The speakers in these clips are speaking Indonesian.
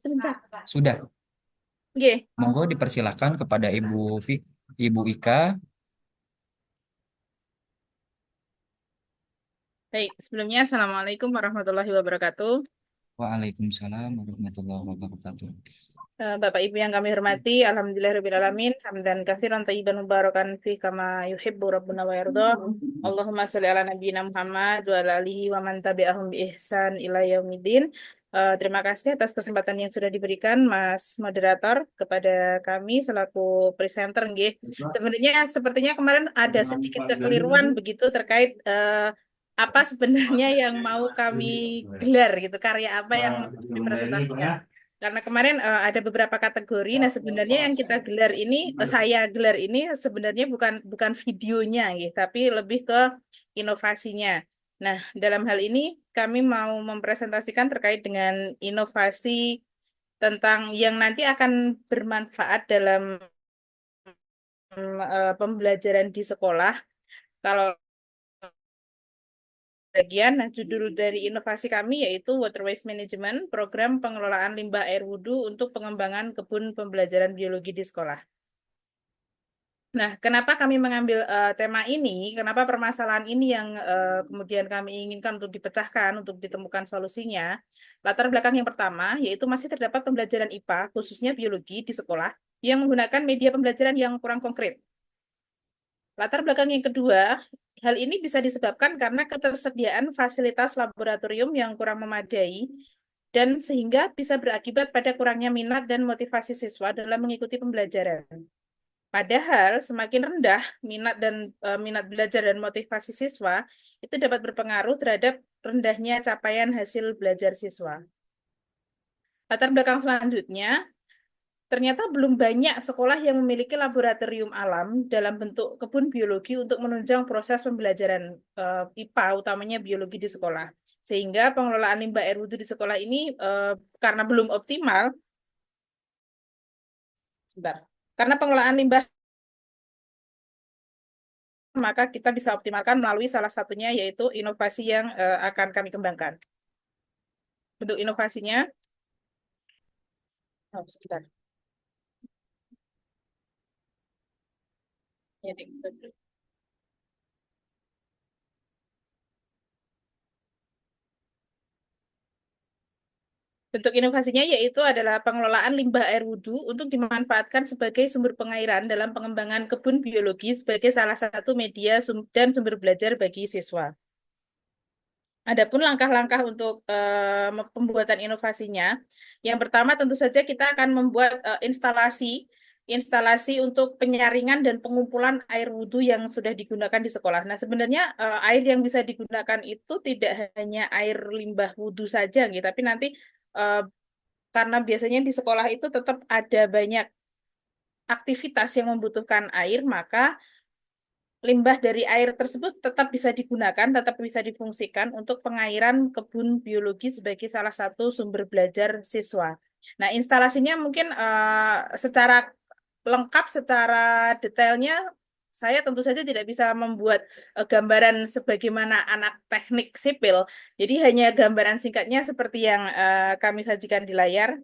sebentar. Sudah. Oke, Monggo dipersilakan kepada Ibu Ika. baik. Sebelumnya, Assalamualaikum warahmatullahi wabarakatuh. Waalaikumsalam warahmatullahi wabarakatuh. Bapak Ibu yang kami hormati, Alhamdulillahirrahmanirrahim. Hamdan katsiran thayyiban mubarakan fi kama yuhibbu rabbuna wa yarda. Allahumma sholli ala nabiyyina Muhammad wa ala alihi wa man tabi'ahum bi ihsan ila yaumiddin. Terima kasih atas kesempatan yang sudah diberikan Mas Moderator kepada kami selaku presenter nggih. Sebenarnya sepertinya kemarin ada sedikit kekeliruan begitu terkait apa sebenarnya yang mau kami gelar gitu, karya apa yang mau kami presentasikan. Karena kemarin ada beberapa kategori. Nah, sebenarnya yang kita gelar ini, saya gelar ini sebenarnya bukan bukan videonya, ya, tapi lebih ke inovasinya. Nah, dalam hal ini kami mau mempresentasikan terkait dengan inovasi tentang yang nanti akan bermanfaat dalam pembelajaran di sekolah. Kalau bagian, nah judul dari inovasi kami yaitu Water Waste Management, program pengelolaan limbah air wudhu untuk pengembangan kebun pembelajaran biologi di sekolah. Nah, kenapa kami mengambil tema ini? Kenapa permasalahan ini yang kemudian kami inginkan untuk dipecahkan, untuk ditemukan solusinya? Latar belakang yang pertama, yaitu masih terdapat pembelajaran IPA, khususnya biologi di sekolah, yang menggunakan media pembelajaran yang kurang konkret. Latar belakang yang kedua, hal ini bisa disebabkan karena ketersediaan fasilitas laboratorium yang kurang memadai dan sehingga bisa berakibat pada kurangnya minat dan motivasi siswa dalam mengikuti pembelajaran. Padahal semakin rendah minat belajar dan motivasi siswa itu dapat berpengaruh terhadap rendahnya capaian hasil belajar siswa. Latar belakang selanjutnya, ternyata belum banyak sekolah yang memiliki laboratorium alam dalam bentuk kebun biologi untuk menunjang proses pembelajaran IPA, utamanya biologi di sekolah. Sehingga pengelolaan limbah air wudhu di sekolah ini karena belum optimal, sebentar, karena pengelolaan limbah maka kita bisa optimalkan melalui salah satunya yaitu inovasi yang akan kami kembangkan. Bentuk inovasinya, sebentar. Ini. Bentuk inovasinya yaitu adalah pengelolaan limbah air wudhu untuk dimanfaatkan sebagai sumber pengairan dalam pengembangan kebun biologi sebagai salah satu media dan sumber belajar bagi siswa. Adapun langkah-langkah untuk pembuatan inovasinya, yang pertama tentu saja kita akan membuat instalasi untuk penyaringan dan pengumpulan air wudhu yang sudah digunakan di sekolah. Nah, sebenarnya air yang bisa digunakan itu tidak hanya air limbah wudhu saja, gitu, tapi nanti eh, karena biasanya di sekolah itu tetap ada banyak aktivitas yang membutuhkan air, maka limbah dari air tersebut tetap bisa digunakan, tetap bisa difungsikan untuk pengairan kebun biologi sebagai salah satu sumber belajar siswa. Nah, instalasinya mungkin secara lengkap, secara detailnya, saya tentu saja tidak bisa membuat gambaran sebagaimana anak teknik sipil. Jadi hanya gambaran singkatnya seperti yang kami sajikan di layar.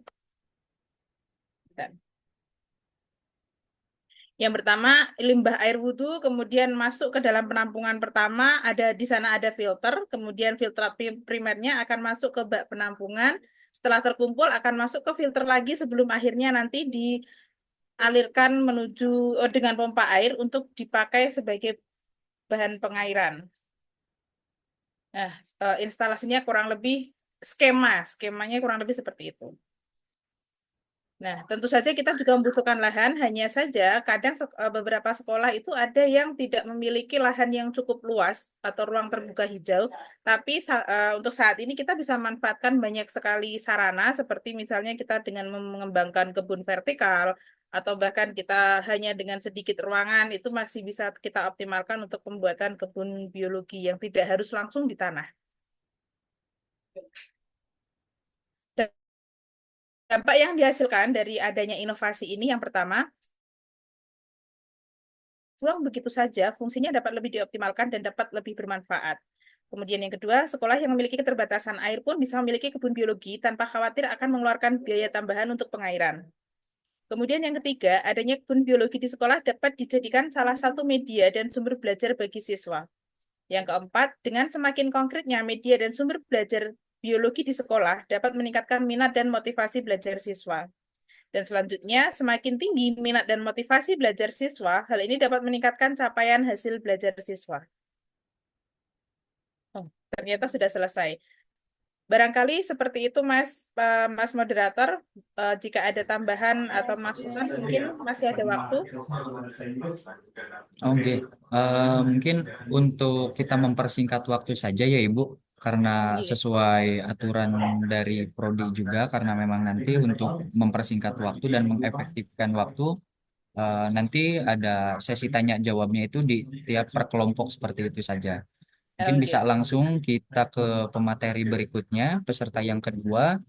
Yang pertama, limbah air wudhu, kemudian masuk ke dalam penampungan pertama, ada di sana ada filter, kemudian filtrat primernya akan masuk ke bak penampungan, setelah terkumpul akan masuk ke filter lagi sebelum akhirnya nanti dialirkan menuju dengan pompa air untuk dipakai sebagai bahan pengairan. Nah, instalasinya kurang lebih skemanya kurang lebih seperti itu. Nah, tentu saja kita juga membutuhkan lahan, hanya saja kadang beberapa sekolah itu ada yang tidak memiliki lahan yang cukup luas atau ruang terbuka hijau, tapi untuk saat ini kita bisa manfaatkan banyak sekali sarana, seperti misalnya kita dengan mengembangkan kebun vertikal, atau bahkan kita hanya dengan sedikit ruangan, itu masih bisa kita optimalkan untuk pembuatan kebun biologi yang tidak harus langsung di tanah. Dampak yang dihasilkan dari adanya inovasi ini yang pertama, buang begitu saja, fungsinya dapat lebih dioptimalkan dan dapat lebih bermanfaat. Kemudian yang kedua, sekolah yang memiliki keterbatasan air pun bisa memiliki kebun biologi tanpa khawatir akan mengeluarkan biaya tambahan untuk pengairan. Kemudian yang ketiga, adanya kebun biologi di sekolah dapat dijadikan salah satu media dan sumber belajar bagi siswa. Yang keempat, dengan semakin konkretnya media dan sumber belajar biologi di sekolah dapat meningkatkan minat dan motivasi belajar siswa. Dan selanjutnya, semakin tinggi minat dan motivasi belajar siswa, hal ini dapat meningkatkan capaian hasil belajar siswa. Oh, ternyata sudah selesai. Barangkali seperti itu, Mas Moderator. Jika ada tambahan atau masukan, mungkin masih ada waktu. Oke, mungkin untuk kita mempersingkat waktu saja ya Ibu, karena Iya. sesuai aturan dari Prodi juga, karena memang nanti untuk mempersingkat waktu dan mengefektifkan waktu, nanti ada sesi tanya jawabnya itu di tiap per kelompok seperti itu saja. Mungkin bisa Oke. langsung kita ke pemateri berikutnya, peserta yang kedua,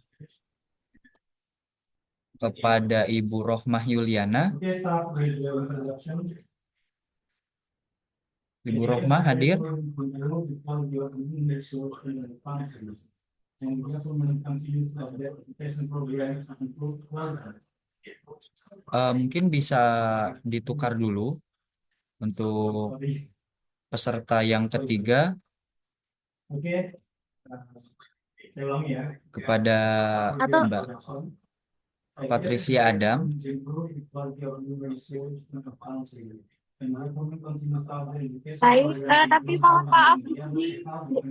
kepada Ibu Rohmah Yuliana. Ibu Rohmah hadir. Mungkin bisa ditukar dulu untuk peserta yang ketiga kepada Atau Mbak Patricia Adam. baik, tapi mohon maaf di sini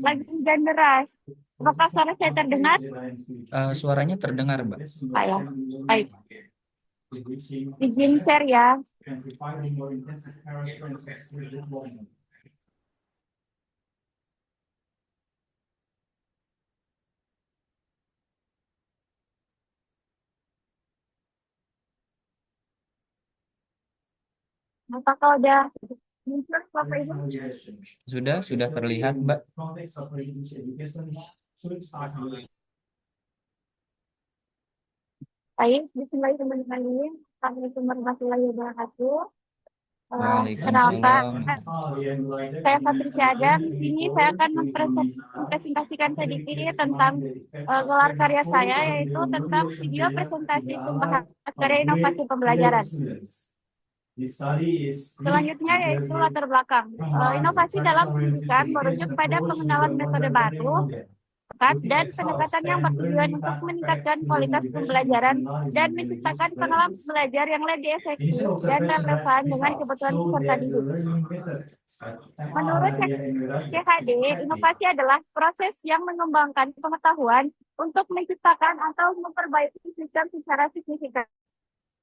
lagi hujan deras. Apakah suara saya terdengar? Suaranya terdengar, Mbak. Pak ya, baik. Izin share ya. Apakah udah muncul Bapak Ibu? Sudah terlihat, Mbak. Baik, bismillahirrahmanirrahim. Assalamualaikum warahmatullahi wabarakatuh. Kenalkan, Waalaikumsalam. saya Patricia Adam. Di sini saya akan mempresentasikan sedikit tentang gelar karya saya, yaitu tentang video presentasi pembahasan karya inovasi pembelajaran. Selanjutnya yaitu latar belakang. Inovasi dalam pendidikan merujuk pada pengenalan metode baru, tepat, dan pendekatan yang bertujuan untuk meningkatkan kualitas pembelajaran dan menciptakan pengalaman belajar yang lebih efektif dan relevan dengan kebutuhan peserta didik. Menurut CHD, inovasi adalah proses yang mengembangkan pengetahuan untuk menciptakan atau memperbaiki sistem secara signifikan.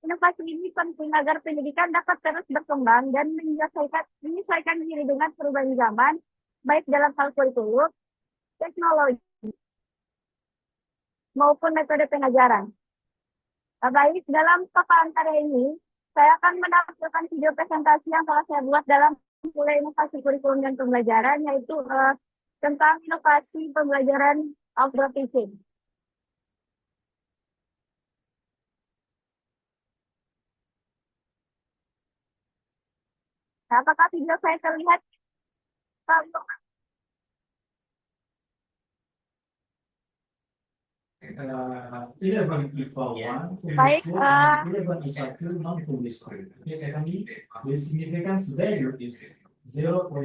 Inovasi ini penting agar pendidikan dapat terus berkembang dan menyesuaikan diri dengan perubahan zaman, baik dalam hal kurikulum, teknologi, maupun metode pengajaran. Baik, dalam paparan karya ini, saya akan menampilkan video presentasi yang telah saya buat dalam mulai inovasi kurikulum dan pembelajaran, yaitu tentang inovasi pembelajaran outdoor teaching. Apakah video saya terlihat? Baik,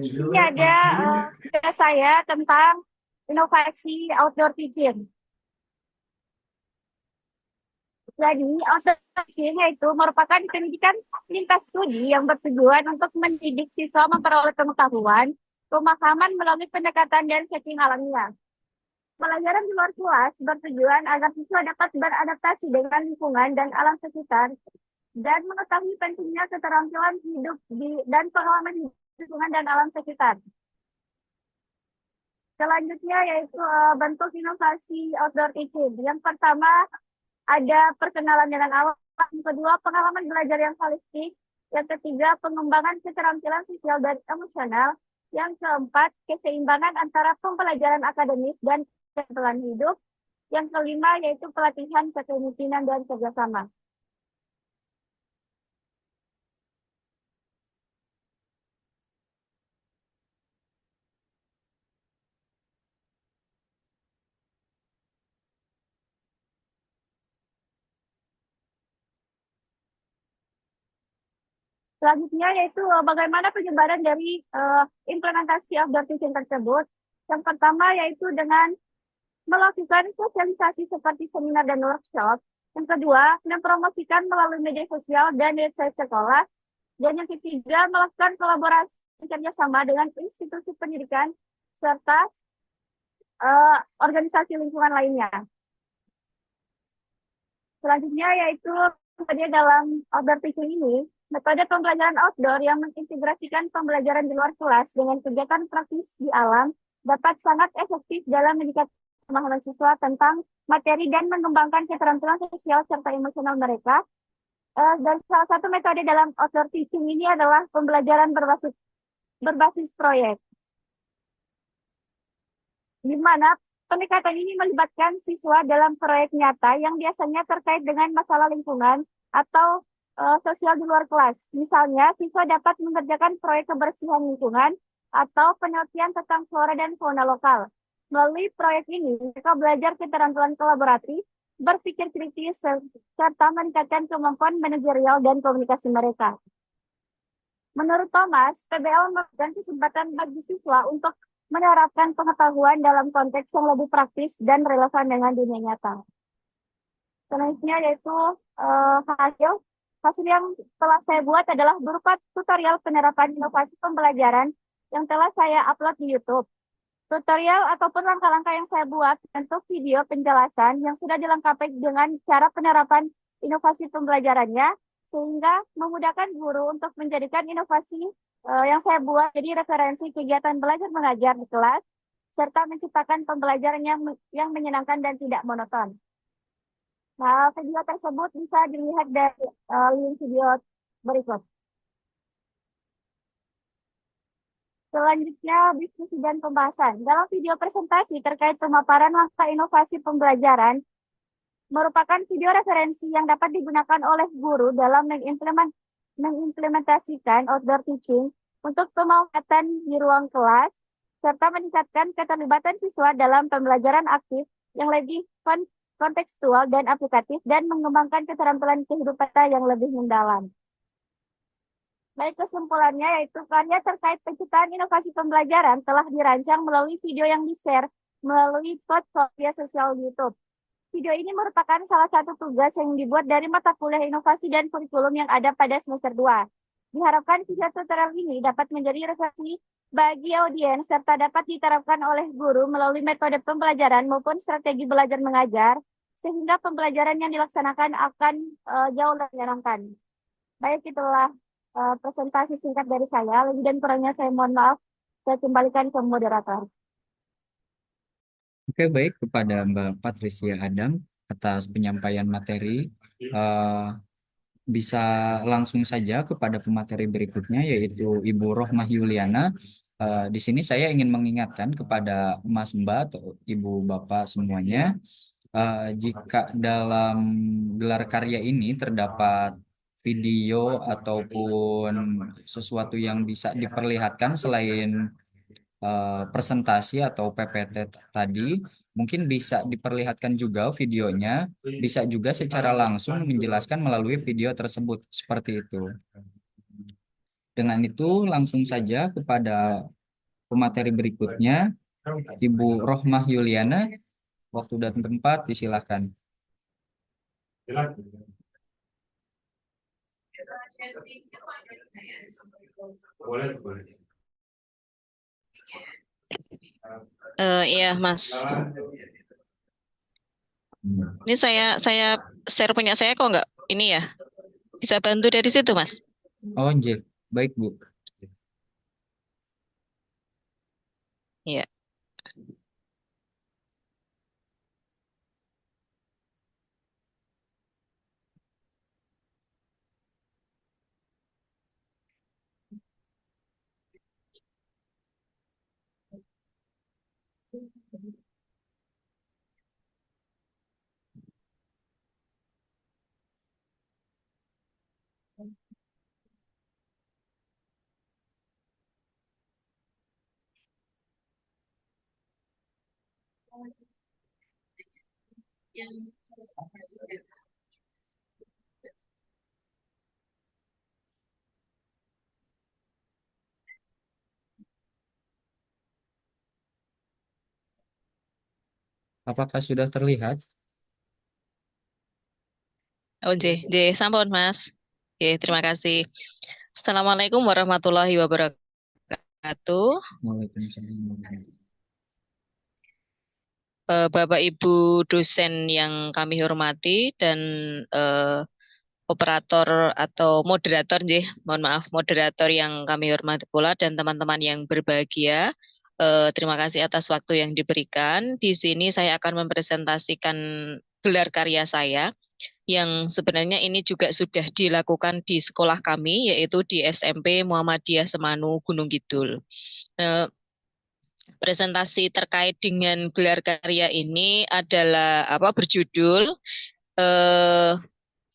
ini ada video saya tentang inovasi outdoor teaching. Jadi, outdoor teaching itu merupakan pendidikan lintas studi yang bertujuan untuk mendidik siswa memperoleh pengetahuan, pemahaman melalui pendekatan dan setting alamiah. Pelajaran di luar kelas bertujuan agar siswa dapat beradaptasi dengan lingkungan dan alam sekitar dan mengetahui pentingnya keterampilan hidup dan pengalaman hidup di lingkungan dan alam sekitar. Selanjutnya yaitu bentuk inovasi outdoor teaching. Yang pertama ada perkenalan dengan alam, yang kedua pengalaman belajar yang holistik, yang ketiga pengembangan keterampilan sosial dan emosional, yang keempat keseimbangan antara pembelajaran akademis dan keterampilan hidup, yang kelima yaitu pelatihan kepemimpinan dan kerjasama. Selanjutnya yaitu bagaimana penyebaran dari implementasi outdoor teaching tersebut. Yang pertama yaitu dengan melakukan sosialisasi seperti seminar dan workshop. Yang kedua, mempromosikan melalui media sosial dan website sekolah. Dan yang ketiga, melakukan kolaborasi kerjasama dengan institusi pendidikan serta organisasi lingkungan lainnya. Selanjutnya yaitu metode dalam outdoor teaching ini, metode pembelajaran outdoor yang mengintegrasikan pembelajaran di luar kelas dengan kegiatan praktis di alam dapat sangat efektif dalam meningkatkan pemahaman siswa tentang materi dan mengembangkan keterampilan sosial serta emosional mereka. Dan salah satu metode dalam outdoor teaching ini adalah pembelajaran berbasis proyek, di mana pendekatan ini melibatkan siswa dalam proyek nyata yang biasanya terkait dengan masalah lingkungan atau sosial di luar kelas. Misalnya, siswa dapat mengerjakan proyek kebersihan lingkungan atau penelitian tentang flora dan fauna lokal. Melalui proyek ini, mereka belajar keterampilan kolaboratif, berpikir kritis, serta meningkatkan kemampuan manajerial dan komunikasi mereka. Menurut Thomas, PBL memberikan kesempatan bagi siswa untuk menerapkan pengetahuan dalam konteks yang lebih praktis dan relevan dengan dunia nyata. Selanjutnya yaitu hasil. Hasil yang telah saya buat adalah berupa tutorial penerapan inovasi pembelajaran yang telah saya upload di YouTube. Tutorial ataupun langkah-langkah yang saya buat untuk video penjelasan yang sudah dilengkapi dengan cara penerapan inovasi pembelajarannya, sehingga memudahkan guru untuk menjadikan inovasi yang saya buat jadi referensi kegiatan belajar mengajar di kelas, serta menciptakan pembelajaran yang menyenangkan dan tidak monoton. Nah, video tersebut bisa dilihat dari link video berikut. Selanjutnya, diskusi dan pembahasan. Dalam video presentasi terkait pemaparan langkah inovasi pembelajaran, merupakan video referensi yang dapat digunakan oleh guru dalam mengimplementasikan outdoor teaching untuk pemanfaatan di ruang kelas, serta meningkatkan keterlibatan siswa dalam pembelajaran aktif yang lebih kontekstual dan aplikatif dan mengembangkan keterampilan kehidupan yang lebih mendalam. Baik, kesimpulannya yaitu karya terkait penciptaan inovasi pembelajaran telah dirancang melalui video yang di-share melalui platform media sosial YouTube. Video ini merupakan salah satu tugas yang dibuat dari mata kuliah inovasi dan kurikulum yang ada pada semester 2. Diharapkan video tutorial ini dapat menjadi referensi bagi audiens serta dapat diterapkan oleh guru melalui metode pembelajaran maupun strategi belajar mengajar, sehingga pembelajaran yang dilaksanakan akan jauh lebih menyenangkan. Baik, itulah presentasi singkat dari saya. Lebih dan kurangnya saya mohon maaf. Saya kembalikan ke moderator. Oke, baik kepada Mbak Patricia Adam atas penyampaian materi. Eh, Bisa langsung saja kepada pemateri berikutnya yaitu Ibu Rohmah Yuliana. Di sini saya ingin mengingatkan kepada Mas Mbak atau Ibu Bapak semuanya, jika dalam gelar karya ini terdapat video ataupun sesuatu yang bisa diperlihatkan selain presentasi atau PPT tadi, mungkin bisa diperlihatkan juga videonya, bisa juga secara langsung menjelaskan melalui video tersebut, seperti itu. Dengan itu, langsung saja kepada pemateri berikutnya, Ibu Rohmah Yuliana, waktu dan tempat disilahkan. Iya, Mas. Ini saya share punya saya kok nggak ini ya. Bisa bantu dari situ, Mas. Oh, J. Baik, Bu. Iya. Apakah sudah terlihat? Oh, J, sampun, Mas. Oke, terima kasih. Assalamualaikum warahmatullahi wabarakatuh. Waalaikumsalam. Bapak Ibu dosen yang kami hormati dan eh, operator atau moderator, mohon maaf, moderator yang kami hormati pula dan teman-teman yang berbahagia. Terima kasih atas waktu yang diberikan. Di sini saya akan mempresentasikan gelar karya saya yang sebenarnya ini juga sudah dilakukan di sekolah kami, yaitu di SMP Muhammadiyah Semanu Gunung Kidul. Eh, Presentasi terkait dengan gelar karya ini adalah berjudul eh,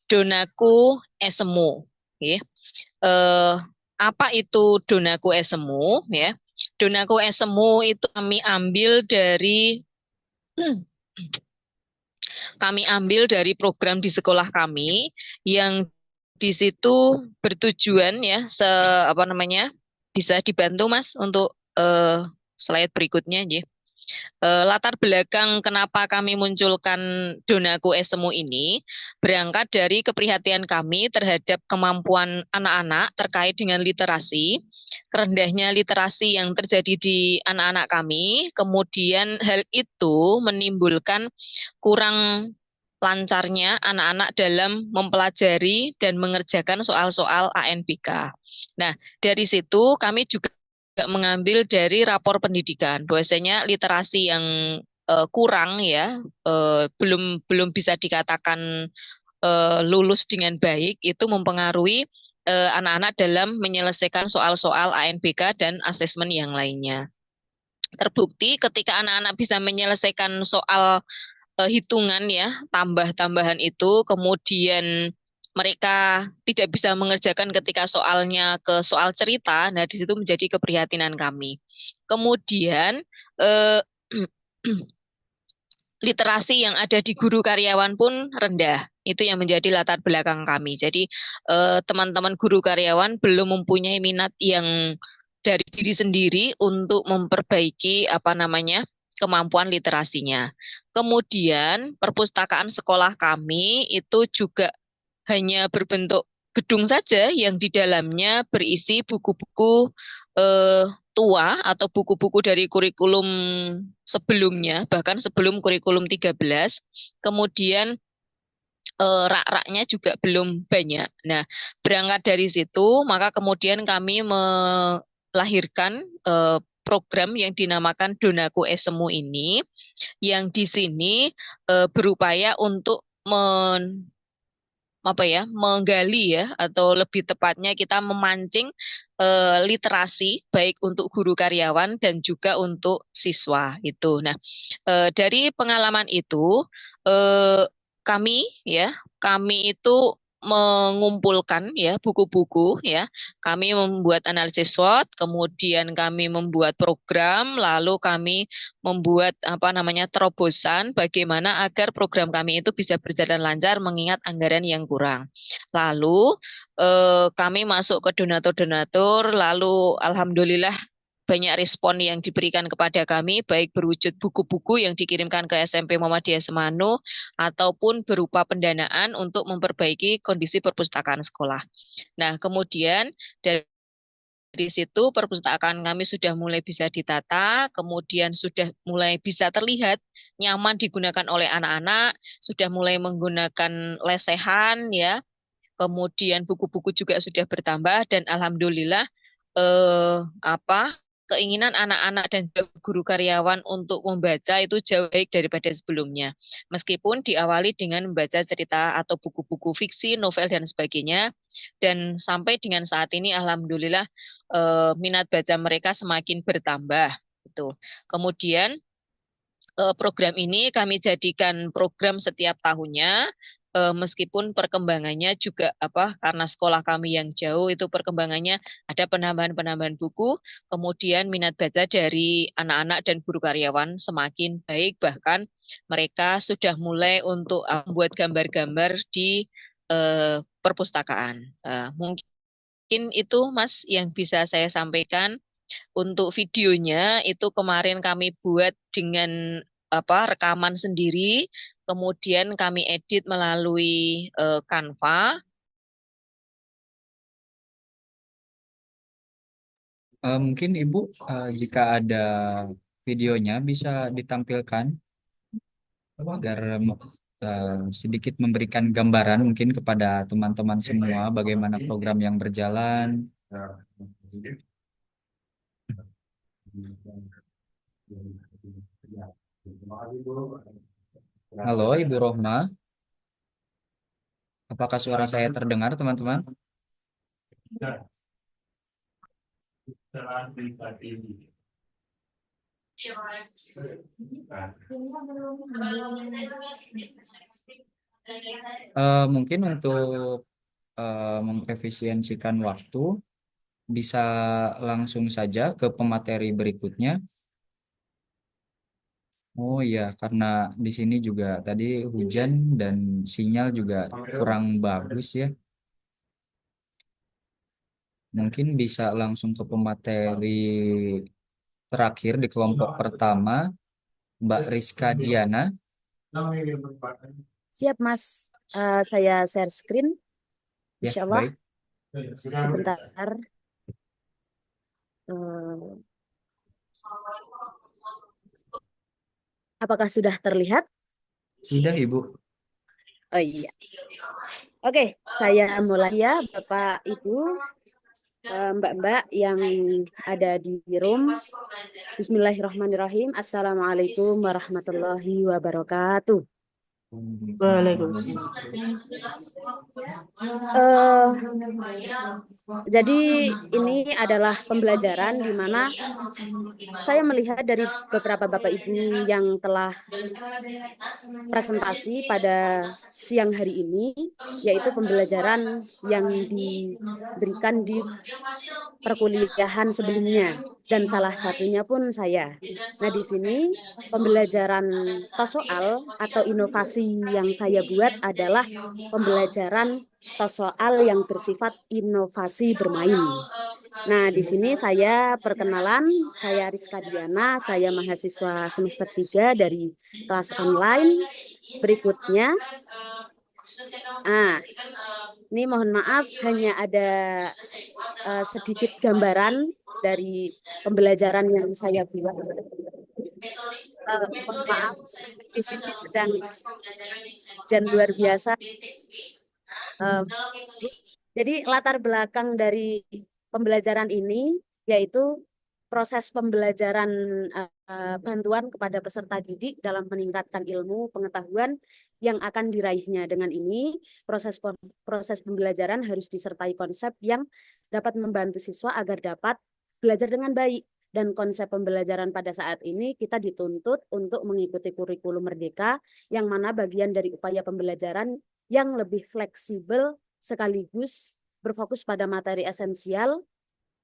Donaku Esemu. Ya. Apa itu Donaku Esemu? Ya. Donaku Esemu itu kami ambil dari program di sekolah kami yang di situ bertujuan ya apa namanya, bisa dibantu Mas untuk slide berikutnya ya. Latar belakang kenapa kami munculkan Donaku Esemu ini berangkat dari keprihatinan kami terhadap kemampuan anak-anak terkait dengan literasi, rendahnya literasi yang terjadi di anak-anak kami, kemudian hal itu menimbulkan kurang lancarnya anak-anak dalam mempelajari dan mengerjakan soal-soal ANBK. Nah, dari situ kami juga mengambil dari rapor pendidikan, bahwasanya literasi yang kurang ya, belum belum bisa dikatakan lulus dengan baik, itu mempengaruhi anak-anak dalam menyelesaikan soal-soal ANBK dan asesmen yang lainnya. Terbukti ketika anak-anak bisa menyelesaikan soal hitungan ya, tambah-tambahan itu, kemudian mereka tidak bisa mengerjakan ketika soalnya ke soal cerita, nah di situ menjadi keprihatinan kami. Kemudian eh, literasi yang ada di guru karyawan pun rendah. Itu yang menjadi latar belakang kami. Jadi teman-teman guru karyawan belum mempunyai minat yang dari diri sendiri untuk memperbaiki apa namanya, kemampuan literasinya. Kemudian perpustakaan sekolah kami itu juga hanya berbentuk gedung saja yang di dalamnya berisi buku-buku eh, tua atau buku-buku dari kurikulum sebelumnya, bahkan sebelum kurikulum 13. Kemudian rak-raknya juga belum banyak. Nah, berangkat dari situ, maka kemudian kami melahirkan program yang dinamakan Donaku Esemu ini, yang di sini berupaya untuk menggali ya, atau lebih tepatnya kita memancing literasi baik untuk guru karyawan dan juga untuk siswa itu. Nah, dari pengalaman itu eh, kami ya, kami itu mengumpulkan ya buku-buku ya. Kami membuat analisis SWOT, kemudian kami membuat program, lalu kami membuat apa namanya, terobosan bagaimana agar program kami itu bisa berjalan lancar mengingat anggaran yang kurang. Lalu kami masuk ke donatur-donatur, lalu alhamdulillah banyak respon yang diberikan kepada kami, baik berwujud buku-buku yang dikirimkan ke SMP Muhammadiyah Semanu ataupun berupa pendanaan untuk memperbaiki kondisi perpustakaan sekolah. Nah, kemudian dari situ perpustakaan kami sudah mulai bisa ditata, kemudian sudah mulai bisa terlihat nyaman digunakan oleh anak-anak, sudah mulai menggunakan lesehan ya, kemudian buku-buku juga sudah bertambah dan alhamdulillah keinginan anak-anak dan guru karyawan untuk membaca itu jauh baik daripada sebelumnya. Meskipun diawali dengan membaca cerita atau buku-buku fiksi, novel dan sebagainya, dan sampai dengan saat ini alhamdulillah minat baca mereka semakin bertambah. Itu. Kemudian program ini kami jadikan program setiap tahunnya, meskipun perkembangannya juga karena sekolah kami yang jauh itu perkembangannya ada penambahan-penambahan buku, kemudian minat baca dari anak-anak dan guru karyawan semakin baik, bahkan mereka sudah mulai untuk membuat gambar-gambar di perpustakaan. Mungkin itu Mas yang bisa saya sampaikan. Untuk videonya itu kemarin kami buat dengan rekaman sendiri, kemudian kami edit melalui Canva. Mungkin Ibu, jika ada videonya bisa ditampilkan agar sedikit memberikan gambaran mungkin kepada teman-teman semua bagaimana program yang berjalan. Halo Ibu Rohma, apakah suara saya terdengar teman-teman? Mungkin untuk mengefisiensikan waktu bisa langsung saja ke pemateri berikutnya. Oh iya, karena di sini juga tadi hujan dan sinyal juga kurang bagus ya. Mungkin bisa langsung ke pemateri terakhir di kelompok pertama, Mbak Rizka Diana. Siap, Mas. Saya share screen. Ya, Insya Allah. baik. Sebentar. Apakah sudah terlihat? Sudah, Ibu. Oh iya. Oke, saya mulai ya, Bapak, Ibu, Mbak-mbak yang ada di room. Bismillahirrahmanirrahim. Assalamualaikum warahmatullahi wabarakatuh. Jadi ini adalah pembelajaran di mana saya melihat dari beberapa Bapak Ibu yang telah presentasi pada siang hari ini, yaitu pembelajaran yang diberikan di perkuliahan sebelumnya, dan salah satunya pun saya. Nah, di sini pembelajaran tos soal atau inovasi yang saya buat adalah pembelajaran tos soal yang bersifat inovasi bermain. Nah, di sini saya perkenalan, saya Rizka Diana, saya mahasiswa semester 3 dari kelas online. Berikutnya, ini mohon maaf hanya ada sedikit gambaran dari pembelajaran yang saya buat. Mohon maaf, di sini sedang hujan luar biasa. Jadi latar belakang dari pembelajaran ini yaitu proses pembelajaran bantuan kepada peserta didik dalam meningkatkan ilmu pengetahuan yang akan diraihnya. Dengan ini, proses pembelajaran harus disertai konsep yang dapat membantu siswa agar dapat belajar dengan baik. Dan konsep pembelajaran pada saat ini kita dituntut untuk mengikuti kurikulum Merdeka, yang mana bagian dari upaya pembelajaran yang lebih fleksibel sekaligus berfokus pada materi esensial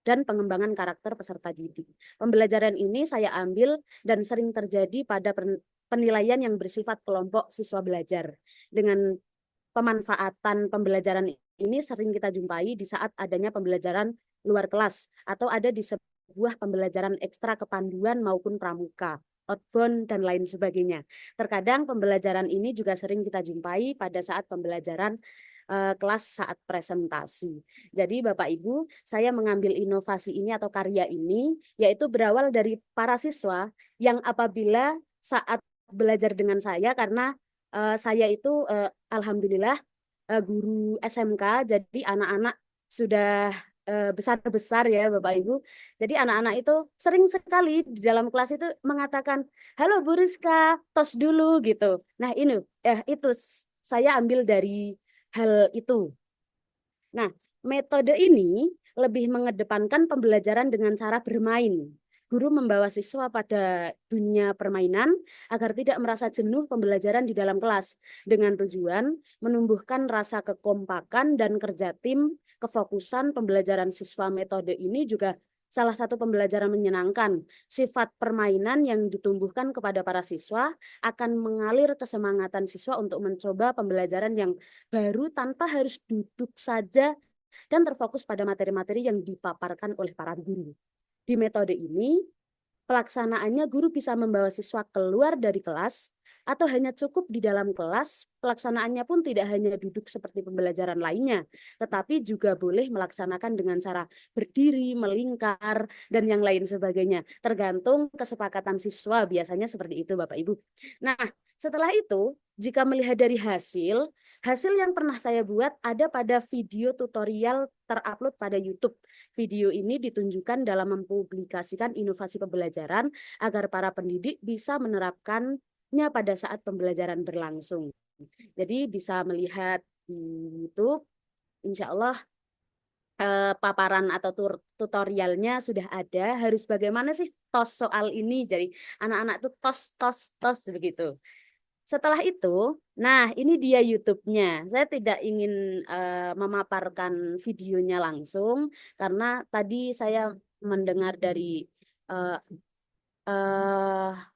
dan pengembangan karakter peserta didik. Pembelajaran ini saya ambil dan sering terjadi pada penilaian yang bersifat kelompok siswa belajar. Dengan pemanfaatan pembelajaran ini sering kita jumpai di saat adanya pembelajaran luar kelas atau ada di sebuah pembelajaran ekstra kepanduan maupun pramuka, outbound, dan lain sebagainya. Terkadang pembelajaran ini juga sering kita jumpai pada saat pembelajaran kelas saat presentasi. Jadi Bapak Ibu, saya mengambil inovasi ini atau karya ini, yaitu berawal dari para siswa yang apabila saat belajar dengan saya, karena saya itu alhamdulillah guru SMK, jadi anak-anak sudah besar-besar ya Bapak Ibu. Jadi anak-anak itu sering sekali di dalam kelas itu mengatakan, "Halo Bu Rizka, tos dulu," gitu. Nah ini itu saya ambil dari hal itu. Nah, metode ini lebih mengedepankan pembelajaran dengan cara bermain. Guru membawa siswa pada dunia permainan agar tidak merasa jenuh pembelajaran di dalam kelas, dengan tujuan menumbuhkan rasa kekompakan dan kerja tim. Kefokusan pembelajaran siswa metode ini juga salah satu pembelajaran menyenangkan. Sifat permainan yang ditumbuhkan kepada para siswa akan mengalir kesemangatan siswa untuk mencoba pembelajaran yang baru tanpa harus duduk saja dan terfokus pada materi-materi yang dipaparkan oleh para guru. Di metode ini, pelaksanaannya guru bisa membawa siswa keluar dari kelas atau hanya cukup di dalam kelas. Pelaksanaannya pun tidak hanya duduk seperti pembelajaran lainnya, tetapi juga boleh melaksanakan dengan cara berdiri, melingkar, dan yang lain sebagainya. Tergantung kesepakatan siswa, biasanya seperti itu Bapak Ibu. Nah, setelah itu, jika melihat dari hasil yang pernah saya buat ada pada video tutorial terupload pada YouTube. Video ini ditunjukkan dalam mempublikasikan inovasi pembelajaran agar para pendidik bisa menerapkannya pada saat pembelajaran berlangsung. Jadi bisa melihat di YouTube, insya Allah paparan atau tutorialnya sudah ada. Harus bagaimana sih tos soal ini? Jadi anak-anak tuh tos begitu. Setelah itu, nah ini dia YouTube-nya. Saya tidak ingin memaparkan videonya langsung karena tadi saya mendengar dari uh,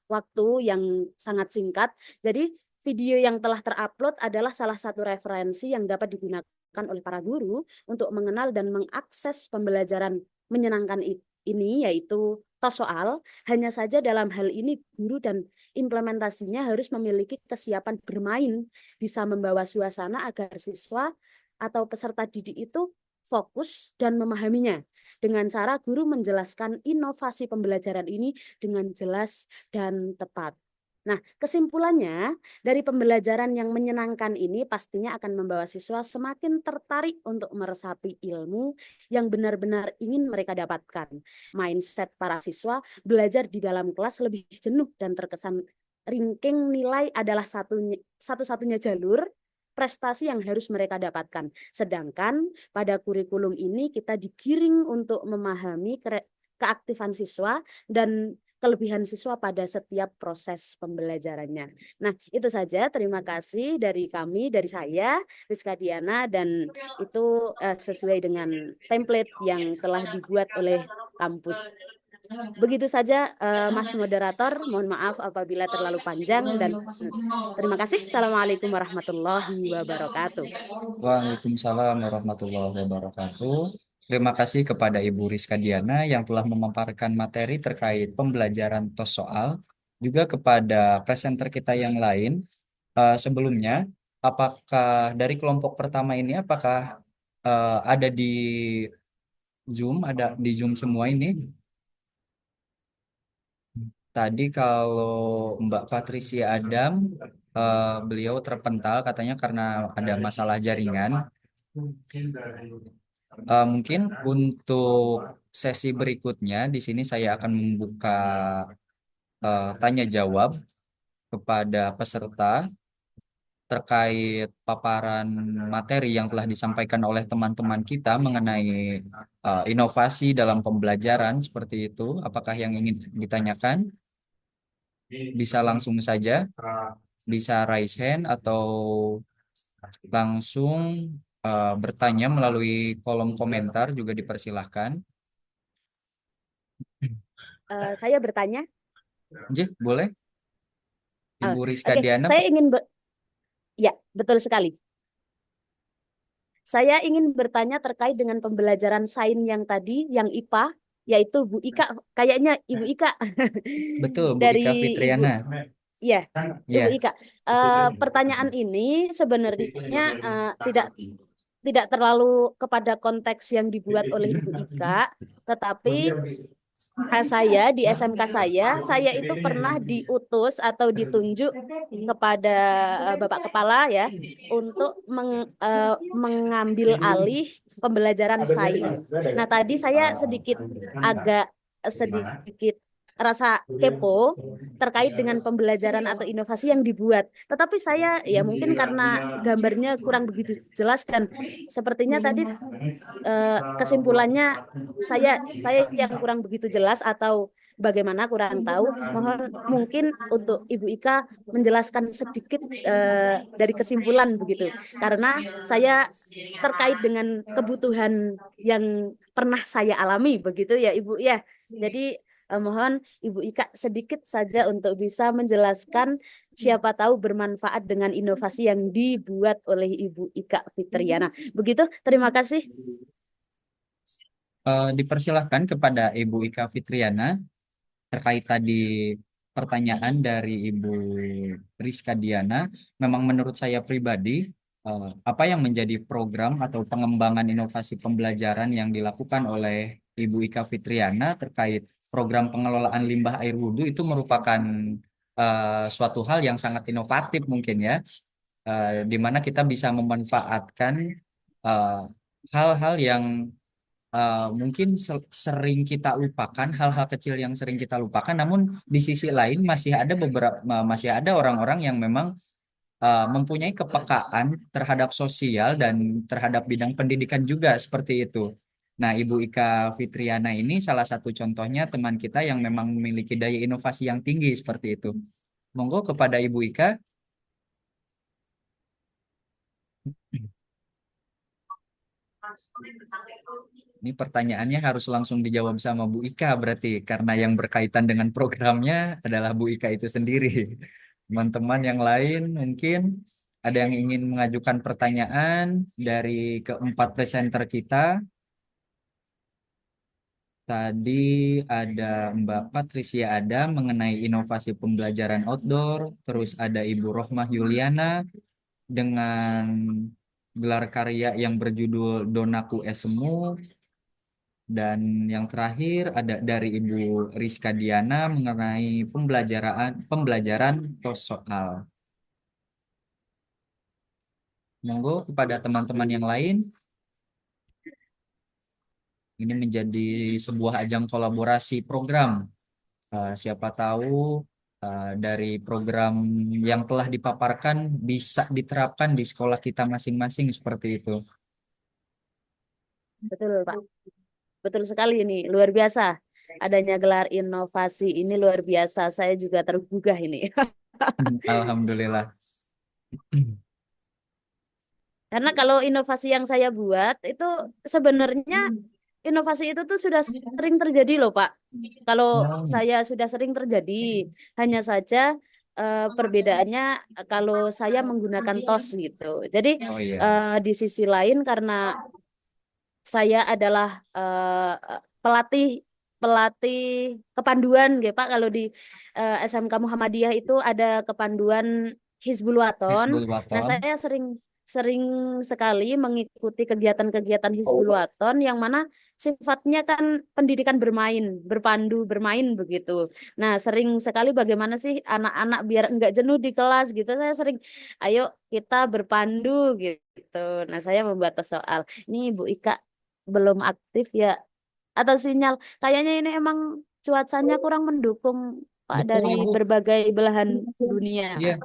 waktu yang sangat singkat. Jadi video yang telah terupload adalah salah satu referensi yang dapat digunakan oleh para guru untuk mengenal dan mengakses pembelajaran menyenangkan ini, yaitu tos soal. Hanya saja dalam hal ini guru dan implementasinya harus memiliki kesiapan bermain, bisa membawa suasana agar siswa atau peserta didik itu fokus dan memahaminya. Dengan cara guru menjelaskan inovasi pembelajaran ini dengan jelas dan tepat. Nah, kesimpulannya dari pembelajaran yang menyenangkan ini pastinya akan membawa siswa semakin tertarik untuk meresapi ilmu yang benar-benar ingin mereka dapatkan. Mindset para siswa belajar di dalam kelas lebih jenuh dan terkesan ringking nilai adalah satu-satunya jalur prestasi yang harus mereka dapatkan. Sedangkan pada kurikulum ini kita digiring untuk memahami keaktifan siswa dan kelebihan siswa pada setiap proses pembelajarannya. Nah, itu saja. Terima kasih dari kami, dari saya, Rizka Diana, dan itu sesuai dengan template yang telah dibuat oleh kampus. Begitu saja, Mas Moderator. Mohon maaf apabila terlalu panjang dan terima kasih. Assalamualaikum warahmatullahi wabarakatuh. Waalaikumsalam warahmatullahi wabarakatuh. Terima kasih kepada Ibu Rizka Diana yang telah memaparkan materi terkait pembelajaran tos soal, juga kepada presenter kita yang lain. Sebelumnya, apakah dari kelompok pertama ini, apakah ada di Zoom semua ini? Tadi kalau Mbak Patricia Adam, beliau terpental katanya karena ada masalah jaringan. Mungkin untuk sesi berikutnya di sini saya akan membuka tanya jawab kepada peserta terkait paparan materi yang telah disampaikan oleh teman-teman kita mengenai inovasi dalam pembelajaran seperti itu. Apakah yang ingin ditanyakan? Bisa langsung saja, bisa raise hand atau langsung bertanya melalui kolom komentar juga dipersilahkan. Saya bertanya. Boleh. Ibu Rizka Oke, Diana. saya ingin ya, betul sekali. Saya ingin bertanya terkait dengan pembelajaran sains yang tadi, yang IPA, yaitu Bu Ika, kayaknya Ibu Ika. Betul, Bu Dari Ika Fitriana. Iya, Ya. Ibu Ika. Pertanyaan ini sebenarnya tidak terlalu kepada konteks yang dibuat oleh Ibu Ika, tetapi saya di SMK saya itu pernah diutus atau ditunjuk kepada Bapak Kepala ya untuk mengambil alih pembelajaran sains. Nah, tadi saya agak sedikit rasa kepo terkait dengan pembelajaran atau inovasi yang dibuat. Tetapi saya ya mungkin karena gambarnya kurang begitu jelas dan sepertinya tadi kesimpulannya saya yang kurang begitu jelas atau bagaimana kurang tahu. Mungkin untuk Ibu Ika menjelaskan sedikit dari kesimpulan begitu. Karena saya terkait dengan kebutuhan yang pernah saya alami begitu ya Ibu ya. Jadi mohon Ibu Ika sedikit saja untuk bisa menjelaskan, siapa tahu bermanfaat dengan inovasi yang dibuat oleh Ibu Ika Fitriana. Begitu, terima kasih. Dipersilahkan kepada Ibu Ika Fitriana. terkait tadi pertanyaan dari Ibu Rizka Diana, memang menurut saya pribadi, apa yang menjadi program atau pengembangan inovasi pembelajaran yang dilakukan oleh Ibu Ika Fitriana terkait program pengelolaan limbah air wudhu itu merupakan suatu hal yang sangat inovatif mungkin ya, di mana kita bisa memanfaatkan eh, hal-hal yang mungkin sering kita lupakan, hal-hal kecil yang sering kita lupakan, namun di sisi lain masih ada orang-orang yang memang mempunyai kepekaan terhadap sosial dan terhadap bidang pendidikan juga seperti itu. Nah, Ibu Ika Fitriana ini salah satu contohnya teman kita yang memang memiliki daya inovasi yang tinggi seperti itu. Monggo kepada Ibu Ika. Ini pertanyaannya harus langsung dijawab sama Bu Ika berarti karena yang berkaitan dengan programnya adalah Bu Ika itu sendiri. Teman-teman yang lain mungkin ada yang ingin mengajukan pertanyaan dari keempat presenter kita. Tadi ada Mbak Patricia ada mengenai inovasi pembelajaran outdoor, terus ada Ibu Rohmah Yuliana dengan gelar karya yang berjudul Donaku Esemu. Dan yang terakhir ada dari Ibu Rizka Diana mengenai pembelajaran tos soal. Monggo kepada teman-teman yang lain, ini menjadi sebuah ajang kolaborasi program. Siapa tahu dari program yang telah dipaparkan bisa diterapkan di sekolah kita masing-masing seperti itu. Betul, Pak. Betul sekali ini, luar biasa. Adanya gelar inovasi ini luar biasa. Saya juga tergugah ini. Alhamdulillah. Karena kalau inovasi yang saya buat itu sebenarnya inovasi itu tuh sudah sering terjadi loh, Pak. Kalau saya sudah sering terjadi, hanya saja perbedaannya kalau saya menggunakan TOS gitu. Jadi Oh iya. di sisi lain karena saya adalah pelatih pelatih kepanduan gitu Pak. Kalau di SMK Muhammadiyah itu ada kepanduan Hizbul Waton. Hizbul Nah, Waton. saya sering sering sekali mengikuti kegiatan-kegiatan Hizbul Waton yang mana sifatnya kan pendidikan bermain, berpandu bermain begitu. Nah, sering sekali bagaimana sih anak-anak biar enggak jenuh di kelas gitu. Saya sering, ayo kita berpandu gitu. Nah, saya membuat soal. Ini Bu Ika belum aktif ya atau sinyal kayaknya ini emang cuacanya kurang mendukung Pak Betul dari Ibu. berbagai belahan dunia. Iya,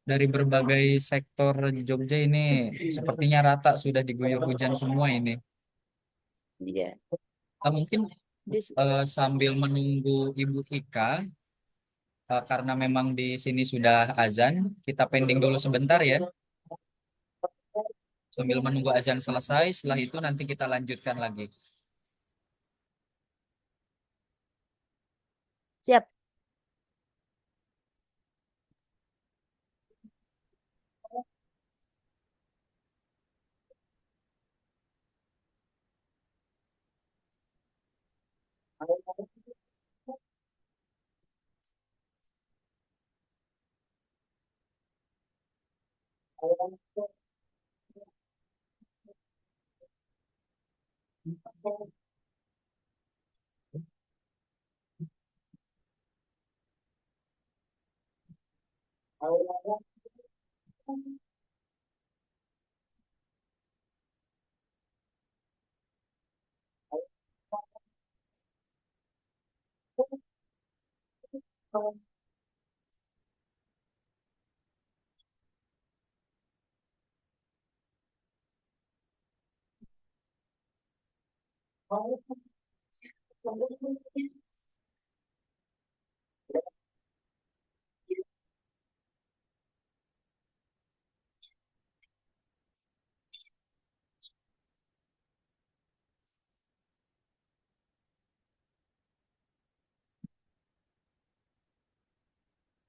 dari berbagai sektor Jogja ini sepertinya rata sudah diguyur hujan semua ini. Iya. Mungkin Dis- sambil menunggu Ibu Ika, karena memang di sini sudah azan, kita pending dulu sebentar ya. Sambil menunggu azan selesai, setelah itu nanti kita lanjutkan lagi. Siap.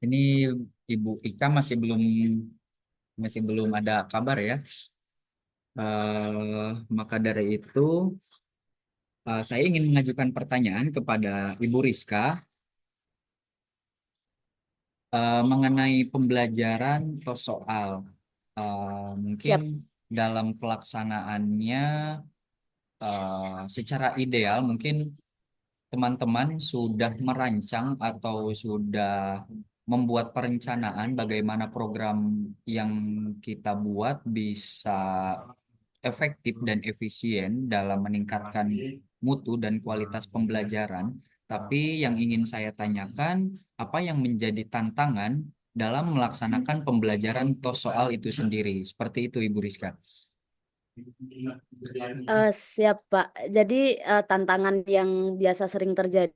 Ini Ibu Ika masih belum ada kabar ya. Maka dari itu Saya ingin mengajukan pertanyaan kepada Ibu Rizka mengenai pembelajaran atau soal. Mungkin Siap. dalam pelaksanaannya secara ideal mungkin teman-teman sudah merancang atau sudah membuat perencanaan bagaimana program yang kita buat bisa efektif dan efisien dalam meningkatkan mutu dan kualitas pembelajaran. Tapi yang ingin saya tanyakan, apa yang menjadi tantangan dalam melaksanakan pembelajaran TOS soal itu sendiri? Seperti itu, Ibu Rizka. Siap, Pak. Jadi tantangan yang biasa sering terjadi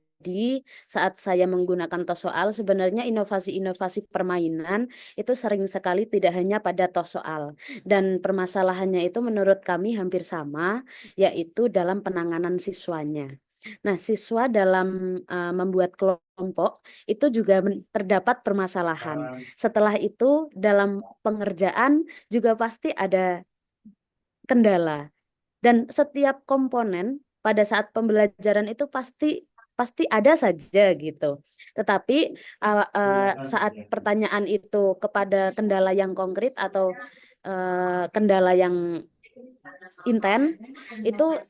saat saya menggunakan tos soal, sebenarnya inovasi-inovasi permainan itu sering sekali tidak hanya pada tos soal. Dan permasalahannya itu menurut kami hampir sama, yaitu dalam penanganan siswanya. Nah, siswa dalam membuat kelompok itu juga terdapat permasalahan. Setelah itu, dalam pengerjaan juga pasti ada kendala. Dan setiap komponen pada saat pembelajaran itu pasti pasti ada saja gitu. Tetapi saat pertanyaan itu kepada kendala yang konkret atau kendala yang inten itu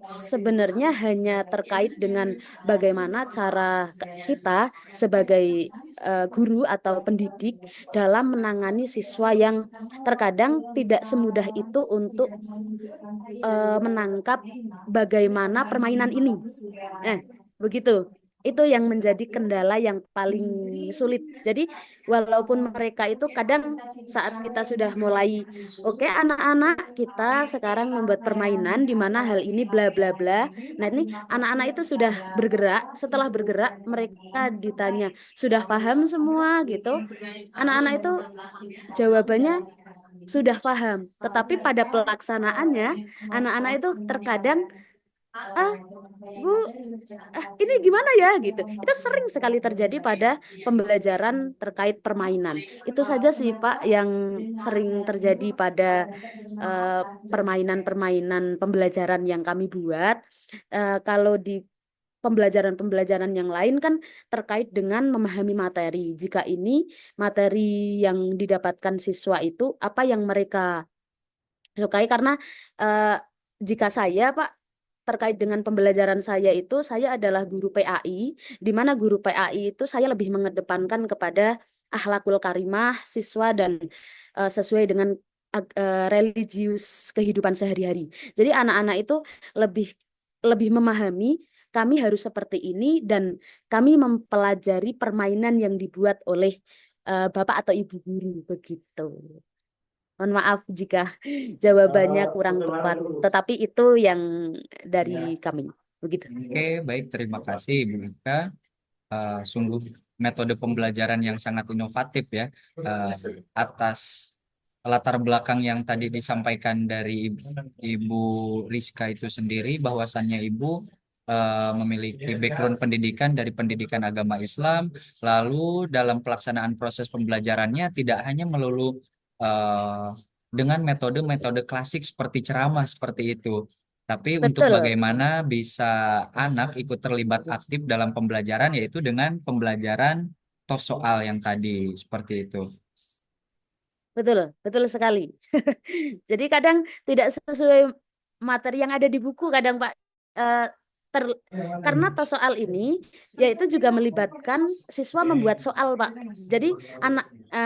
sebenarnya hanya terkait dengan bagaimana cara kita sebagai guru atau pendidik dalam menangani siswa yang terkadang tidak semudah itu untuk menangkap bagaimana permainan ini. Begitu. Itu yang menjadi kendala yang paling sulit. Jadi walaupun mereka itu kadang saat kita sudah mulai, oke anak-anak kita sekarang membuat permainan di mana hal ini bla bla bla. Nah ini anak-anak itu sudah bergerak. Setelah bergerak mereka ditanya sudah paham semua gitu. Anak-anak itu jawabannya sudah paham. Tetapi pada pelaksanaannya anak-anak itu terkadang Bu, ini gimana ya gitu. Itu sering sekali terjadi pada pembelajaran terkait permainan. Itu saja sih Pak yang sering terjadi pada permainan-permainan pembelajaran yang kami buat. Kalau di pembelajaran-pembelajaran yang lain kan terkait dengan memahami materi. Jika ini materi yang didapatkan siswa itu apa yang mereka sukai karena jika saya Pak terkait dengan pembelajaran saya itu saya adalah guru PAI di mana guru PAI itu saya lebih mengedepankan kepada akhlakul karimah siswa dan sesuai dengan religius kehidupan sehari-hari. Jadi anak-anak itu lebih lebih memahami kami harus seperti ini dan kami mempelajari permainan yang dibuat oleh bapak atau ibu guru begitu. Mohon maaf jika jawabannya kurang tepat, tetapi itu yang dari kami. Begitu. Oke, baik. Terima kasih, Ibu Rizka. Sungguh metode pembelajaran yang sangat inovatif ya, atas latar belakang yang tadi disampaikan dari Ibu Rizka itu sendiri, bahwasannya Ibu memiliki background pendidikan dari pendidikan agama Islam, lalu dalam pelaksanaan proses pembelajarannya tidak hanya melulu dengan metode-metode klasik seperti ceramah seperti itu, tapi untuk Betul, bagaimana bisa anak ikut terlibat aktif dalam pembelajaran, yaitu dengan pembelajaran tos soal yang tadi seperti itu. betul, betul sekali. Jadi kadang tidak sesuai materi yang ada di buku, kadang Pak. Eh, karena tos soal ini yaitu juga melibatkan siswa membuat soal Pak. Jadi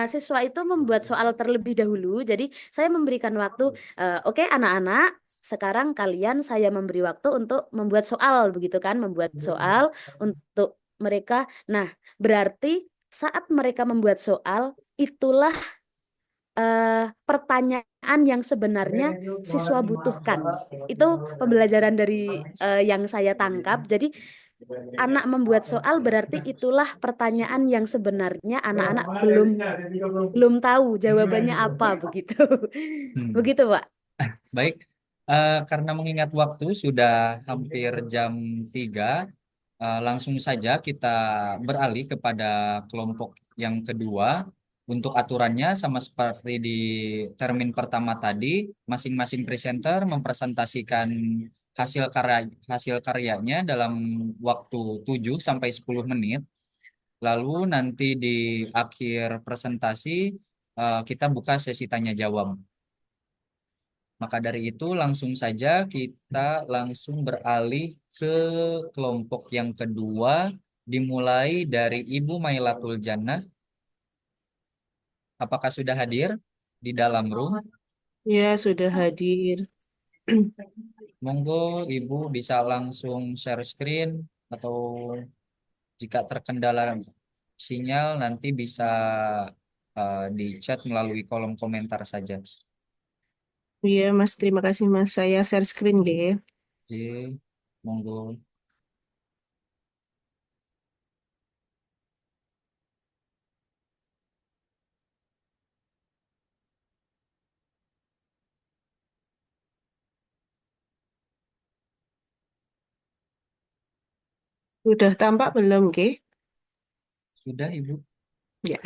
siswa itu membuat soal terlebih dahulu. Jadi saya memberikan waktu, oke anak-anak, sekarang kalian saya memberi waktu untuk membuat soal begitu kan, membuat soal untuk mereka. Nah, berarti saat mereka membuat soal itulah pertanyaan yang sebenarnya siswa butuhkan. Itu pembelajaran dari yang saya tangkap. Jadi anak membuat soal berarti itulah pertanyaan yang sebenarnya anak-anak belum tahu jawabannya apa begitu. Hmm. Begitu, Pak. Baik, karena mengingat waktu sudah hampir jam 3, langsung saja kita beralih kepada kelompok yang kedua. Untuk aturannya sama seperti di termin pertama tadi, masing-masing presenter mempresentasikan hasil karyanya dalam waktu 7 sampai 10 menit. Lalu nanti di akhir presentasi kita buka sesi tanya jawab. Maka dari itu langsung saja kita langsung beralih ke kelompok yang kedua, dimulai dari Ibu Mailatul Jannah. Apakah sudah hadir di dalam room? Ya, sudah hadir. Monggo Ibu bisa langsung share screen atau jika terkendala sinyal nanti bisa di chat melalui kolom komentar saja. Iya, Mas. Terima kasih, Mas. Saya share screen, ya. Oke, monggo. Sudah tampak belum, Ge? Sudah Ibu? Ya.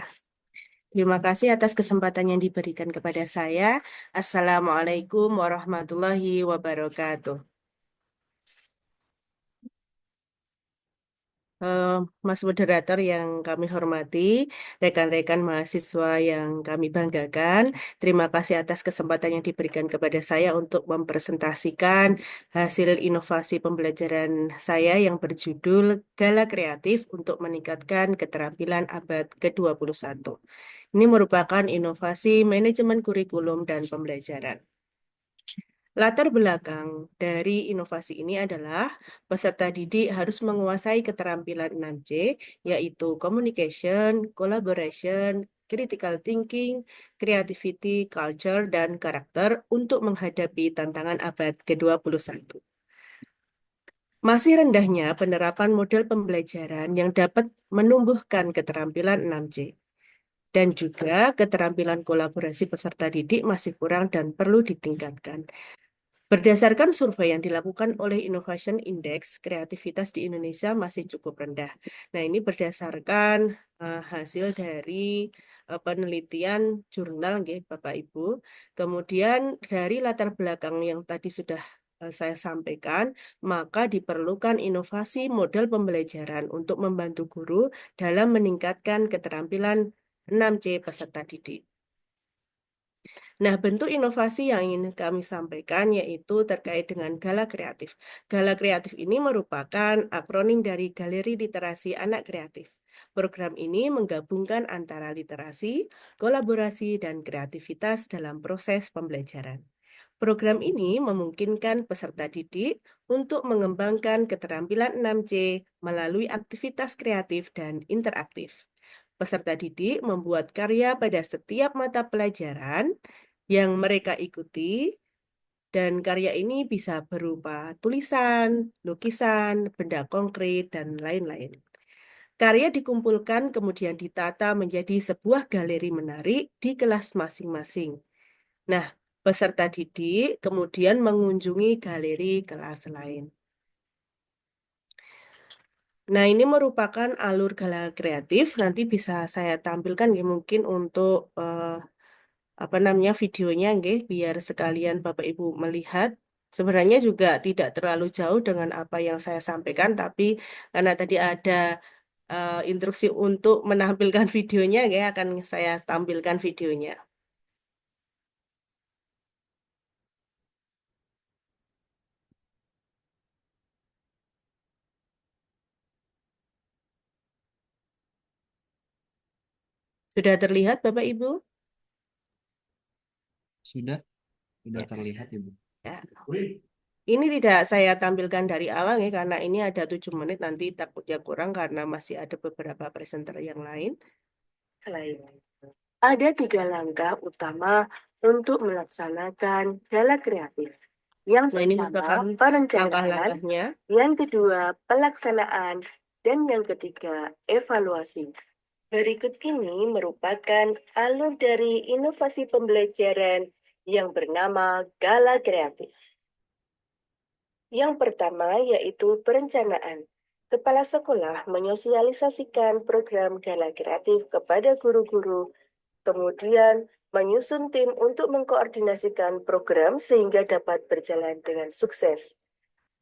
Terima kasih atas kesempatan yang diberikan kepada saya. Assalamualaikum warahmatullahi wabarakatuh. Eh, Mas moderator yang kami hormati, rekan-rekan mahasiswa yang kami banggakan, terima kasih atas kesempatan yang diberikan kepada saya untuk mempresentasikan hasil inovasi pembelajaran saya yang berjudul Gala Kreatif untuk Meningkatkan Keterampilan Abad ke-21. Ini merupakan inovasi manajemen kurikulum dan pembelajaran. Latar belakang dari inovasi ini adalah peserta didik harus menguasai keterampilan 6C, yaitu communication, collaboration, critical thinking, creativity, culture, dan karakter untuk menghadapi tantangan abad ke-21. Masih rendahnya penerapan model pembelajaran yang dapat menumbuhkan keterampilan 6C. Dan juga keterampilan kolaborasi peserta didik masih kurang dan perlu ditingkatkan. Berdasarkan survei yang dilakukan oleh Innovation Index, kreativitas di Indonesia masih cukup rendah. Nah, ini berdasarkan hasil dari penelitian jurnal, nggih, Bapak Ibu. Kemudian dari latar belakang yang tadi sudah saya sampaikan, maka diperlukan inovasi model pembelajaran untuk membantu guru dalam meningkatkan keterampilan 6C peserta didik. Nah, bentuk inovasi yang ingin kami sampaikan yaitu terkait dengan Gala Kreatif. Gala Kreatif ini merupakan akronim dari Galeri Literasi Anak Kreatif. Program ini menggabungkan antara literasi, kolaborasi, dan kreativitas dalam proses pembelajaran. Program ini memungkinkan peserta didik untuk mengembangkan keterampilan 6C melalui aktivitas kreatif dan interaktif. Peserta didik membuat karya pada setiap mata pelajaran yang mereka ikuti, dan karya ini bisa berupa tulisan, lukisan, benda konkret, dan lain-lain. Karya dikumpulkan kemudian ditata menjadi sebuah galeri menarik di kelas masing-masing. Nah, peserta didik kemudian mengunjungi galeri kelas lain. Nah, ini merupakan alur Gala Kreatif. Nanti bisa saya tampilkan ya mungkin untuk videonya, nggih, biar sekalian Bapak Ibu melihat. Sebenarnya juga tidak terlalu jauh dengan apa yang saya sampaikan, tapi karena tadi ada instruksi untuk menampilkan videonya, nggih, akan saya tampilkan videonya. Sudah terlihat Bapak Ibu? Sudah Ya. terlihat Ibu. Ya. Ini tidak saya tampilkan dari awal ya, karena ini ada 7 menit, nanti takutnya kurang karena masih ada beberapa presenter yang lain. Ada 3 langkah utama untuk melaksanakan Gala Kreatif. Yang pertama, perencanaan, yang kedua, pelaksanaan, dan yang ketiga, evaluasi. Berikut ini merupakan alur dari inovasi pembelajaran yang bernama Gala Kreatif. Yang pertama yaitu perencanaan. Kepala sekolah menyosialisasikan program Gala Kreatif kepada guru-guru, kemudian menyusun tim untuk mengkoordinasikan program sehingga dapat berjalan dengan sukses.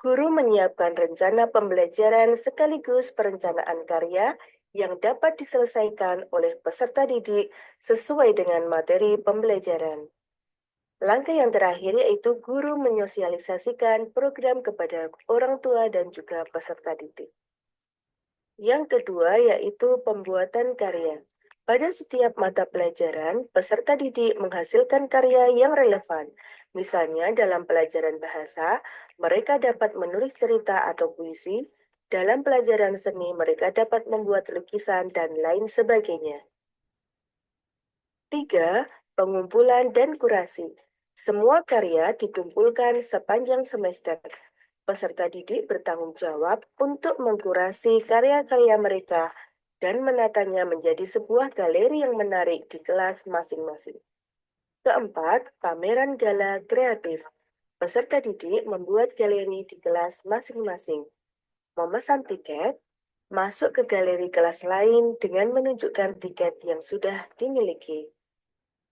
Guru menyiapkan rencana pembelajaran sekaligus perencanaan karya yang dapat diselesaikan oleh peserta didik sesuai dengan materi pembelajaran. Langkah yang terakhir yaitu guru menyosialisasikan program kepada orang tua dan juga peserta didik. Yang kedua yaitu pembuatan karya. Pada setiap mata pelajaran, peserta didik menghasilkan karya yang relevan. Misalnya dalam pelajaran bahasa, mereka dapat menulis cerita atau puisi. Dalam pelajaran seni, mereka dapat membuat lukisan dan lain sebagainya. 3. Pengumpulan dan kurasi. Semua karya dikumpulkan sepanjang semester. Peserta didik bertanggung jawab untuk mengkurasi karya-karya mereka dan menatanya menjadi sebuah galeri yang menarik di kelas masing-masing. Keempat, pameran gala kreatif. Peserta didik membuat galeri di kelas masing-masing. Memesan tiket, masuk ke galeri kelas lain dengan menunjukkan tiket yang sudah dimiliki.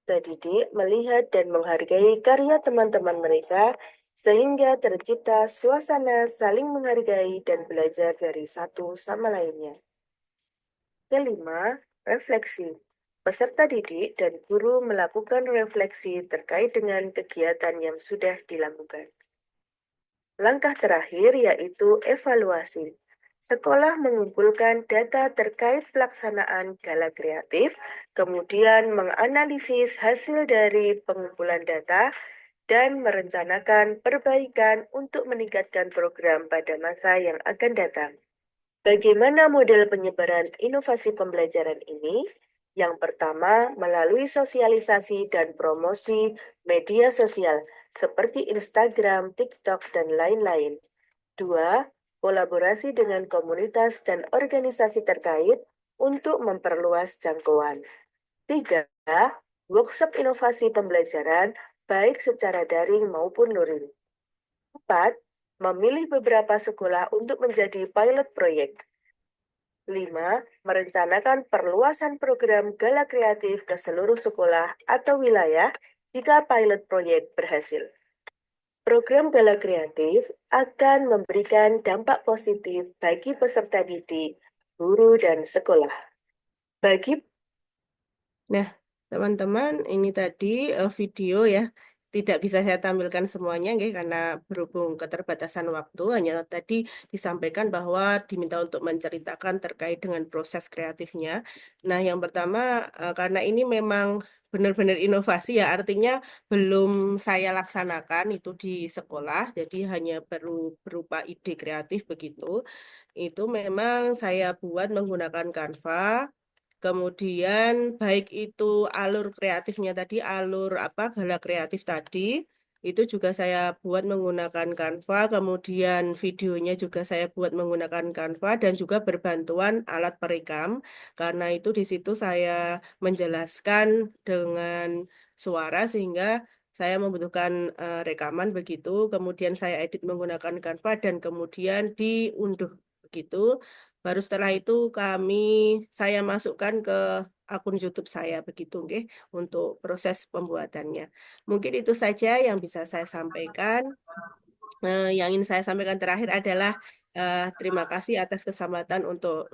Didik melihat dan menghargai karya teman-teman mereka sehingga tercipta suasana saling menghargai dan belajar dari satu sama lainnya. Kelima, refleksi. Peserta didik dan guru melakukan refleksi terkait dengan kegiatan yang sudah dilakukan. Langkah terakhir yaitu evaluasi. Sekolah mengumpulkan data terkait pelaksanaan gala kreatif, kemudian menganalisis hasil dari pengumpulan data, dan merencanakan perbaikan untuk meningkatkan program pada masa yang akan datang. Bagaimana model penyebaran inovasi pembelajaran ini? Yang pertama, melalui sosialisasi dan promosi media sosial seperti Instagram, TikTok, dan lain-lain. 2. Kolaborasi dengan komunitas dan organisasi terkait untuk memperluas jangkauan. 3. Workshop inovasi pembelajaran baik secara daring maupun luring. 4. Memilih beberapa sekolah untuk menjadi pilot proyek. 5. Merencanakan perluasan program gala kreatif ke seluruh sekolah atau wilayah jika pilot proyek berhasil. Program gala kreatif akan memberikan dampak positif bagi peserta didik, guru, dan sekolah. Nah, teman-teman, ini tadi video ya. Tidak bisa saya tampilkan semuanya, nggih, karena berhubung keterbatasan waktu. Hanya tadi disampaikan bahwa diminta untuk menceritakan terkait dengan proses kreatifnya. Nah, yang pertama, karena ini memang benar-benar inovasi ya, artinya belum saya laksanakan itu di sekolah, jadi hanya berupa ide kreatif begitu. Itu memang saya buat menggunakan Canva. Kemudian baik itu alur kreatifnya tadi, alur apa gala kreatif tadi, itu juga saya buat menggunakan Canva, kemudian videonya juga saya buat menggunakan Canva dan juga berbantuan alat perekam, karena itu di situ saya menjelaskan dengan suara sehingga saya membutuhkan rekaman begitu, kemudian saya edit menggunakan Canva dan kemudian diunduh begitu. Baru setelah itu saya masukkan ke akun YouTube saya begitu, nggih, untuk proses pembuatannya. Mungkin itu saja yang bisa saya sampaikan. Yang ingin saya sampaikan terakhir adalah terima kasih atas kesempatan untuk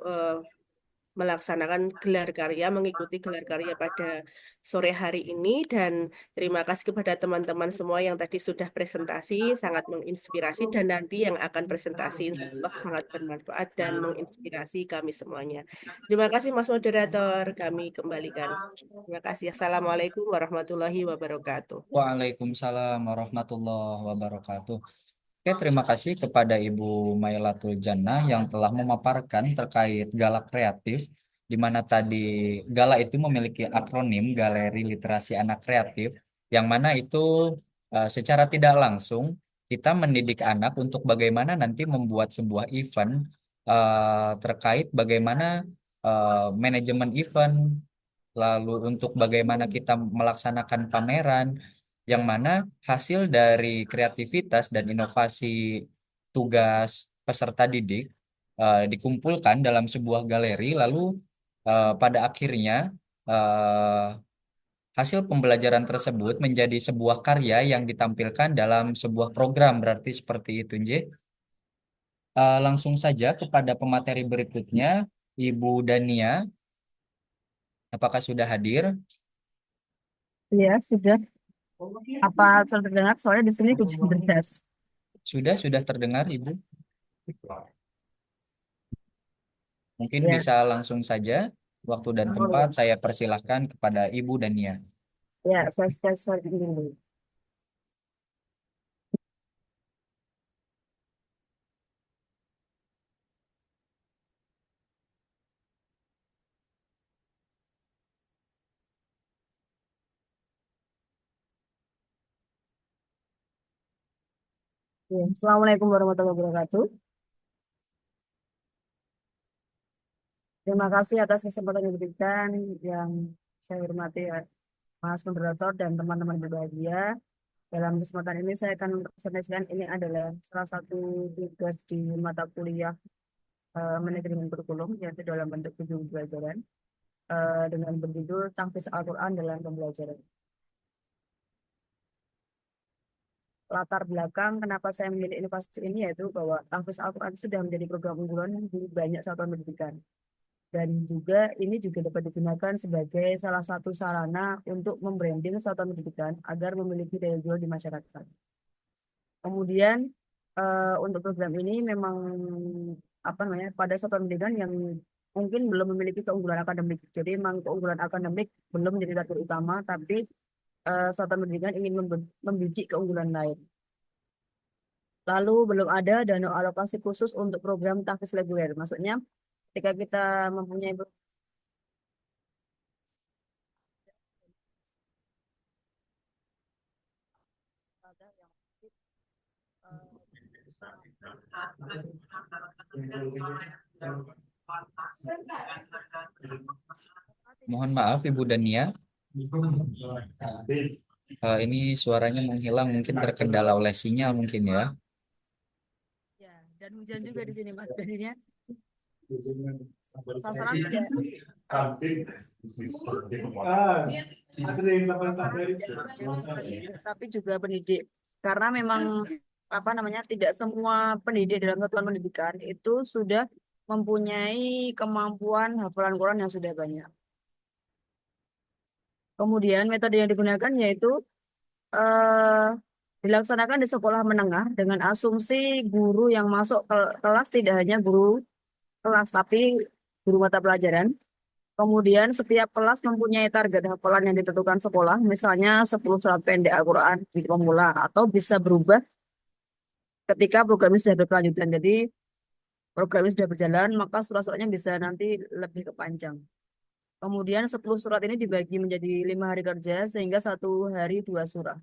melaksanakan gelar karya, mengikuti gelar karya pada sore hari ini, dan terima kasih kepada teman-teman semua yang tadi sudah presentasi, sangat menginspirasi, dan nanti yang akan presentasi insya Allah sangat bermanfaat dan menginspirasi kami semuanya. Terima kasih Mas Moderator, kami kembalikan. Terima kasih. Assalamualaikum warahmatullahi wabarakatuh. Waalaikumsalam warahmatullahi wabarakatuh. Oke, terima kasih kepada Ibu Mailatul Jannah yang telah memaparkan terkait Gala Kreatif, di mana tadi Gala itu memiliki akronim Galeri Literasi Anak Kreatif, yang mana itu secara tidak langsung kita mendidik anak untuk bagaimana nanti membuat sebuah event terkait bagaimana manajemen event, lalu untuk bagaimana kita melaksanakan pameran, yang mana hasil dari kreativitas dan inovasi tugas peserta didik dikumpulkan dalam sebuah galeri, lalu pada akhirnya eh, hasil pembelajaran tersebut menjadi sebuah karya yang ditampilkan dalam sebuah program, berarti seperti itu, Nje. Langsung saja kepada pemateri berikutnya, Ibu Dania. Apakah sudah hadir? Iya, sudah. Apa sudah terdengar? Soalnya di sini hujan deras. Sudah terdengar, Ibu? Mungkin Ya, bisa langsung saja. Waktu dan tempat saya persilahkan kepada Ibu Dania. ya, saya spesial dulu. Ya, Assalamualaikum warahmatullahi wabarakatuh. Terima kasih atas kesempatan yang diberikan yang saya hormati ya, Mas Moderator dan teman-teman berbahagia. Dalam kesempatan ini saya akan mempresentasikan ini adalah salah satu tugas di mata kuliah manajemen kurikulum yaitu dalam bentuk video pembelajaran dengan berjudul Tahfiz Al-Quran dalam Pembelajaran. Latar belakang kenapa saya memilih inovasi ini yaitu bahwa Tahfiz Al-Quran sudah menjadi program unggulan di banyak satuan pendidikan. Dan juga ini juga dapat digunakan sebagai salah satu sarana untuk membranding satuan pendidikan agar memiliki daya jual di masyarakat. Kemudian untuk program ini memang apa namanya pada satuan pendidikan yang mungkin belum memiliki keunggulan akademik. Jadi memang keunggulan akademik belum menjadi target utama, tapi satuan pendidikan ingin membidik keunggulan lain. Lalu belum ada dana alokasi khusus untuk program tahfiz reguler. Maksudnya ketika kita mempunyai Mohon maaf, Ibu Dania. Ini suaranya menghilang, mungkin terkendala oleh sinyal mungkin ya. ya, dan hujan juga di sini Mas. Jadinya sasaran tidak tapi juga pendidik karena memang apa namanya tidak semua pendidik dalam satuan pendidikan itu sudah mempunyai kemampuan hafalan Quran yang sudah banyak. Kemudian metode yang digunakan yaitu eh, dilaksanakan di sekolah menengah dengan asumsi guru yang masuk ke kelas tidak hanya guru kelas tapi guru mata pelajaran. Kemudian setiap kelas mempunyai target hafalan yang ditentukan sekolah, misalnya 10 surat pendek Al-Quran di pemula, atau bisa berubah ketika program ini sudah berkelanjutan. Jadi program ini sudah berjalan, maka surat-suratnya bisa nanti lebih kepanjang. Kemudian 10 surat ini dibagi menjadi 5 hari kerja, sehingga 1 hari 2 surah.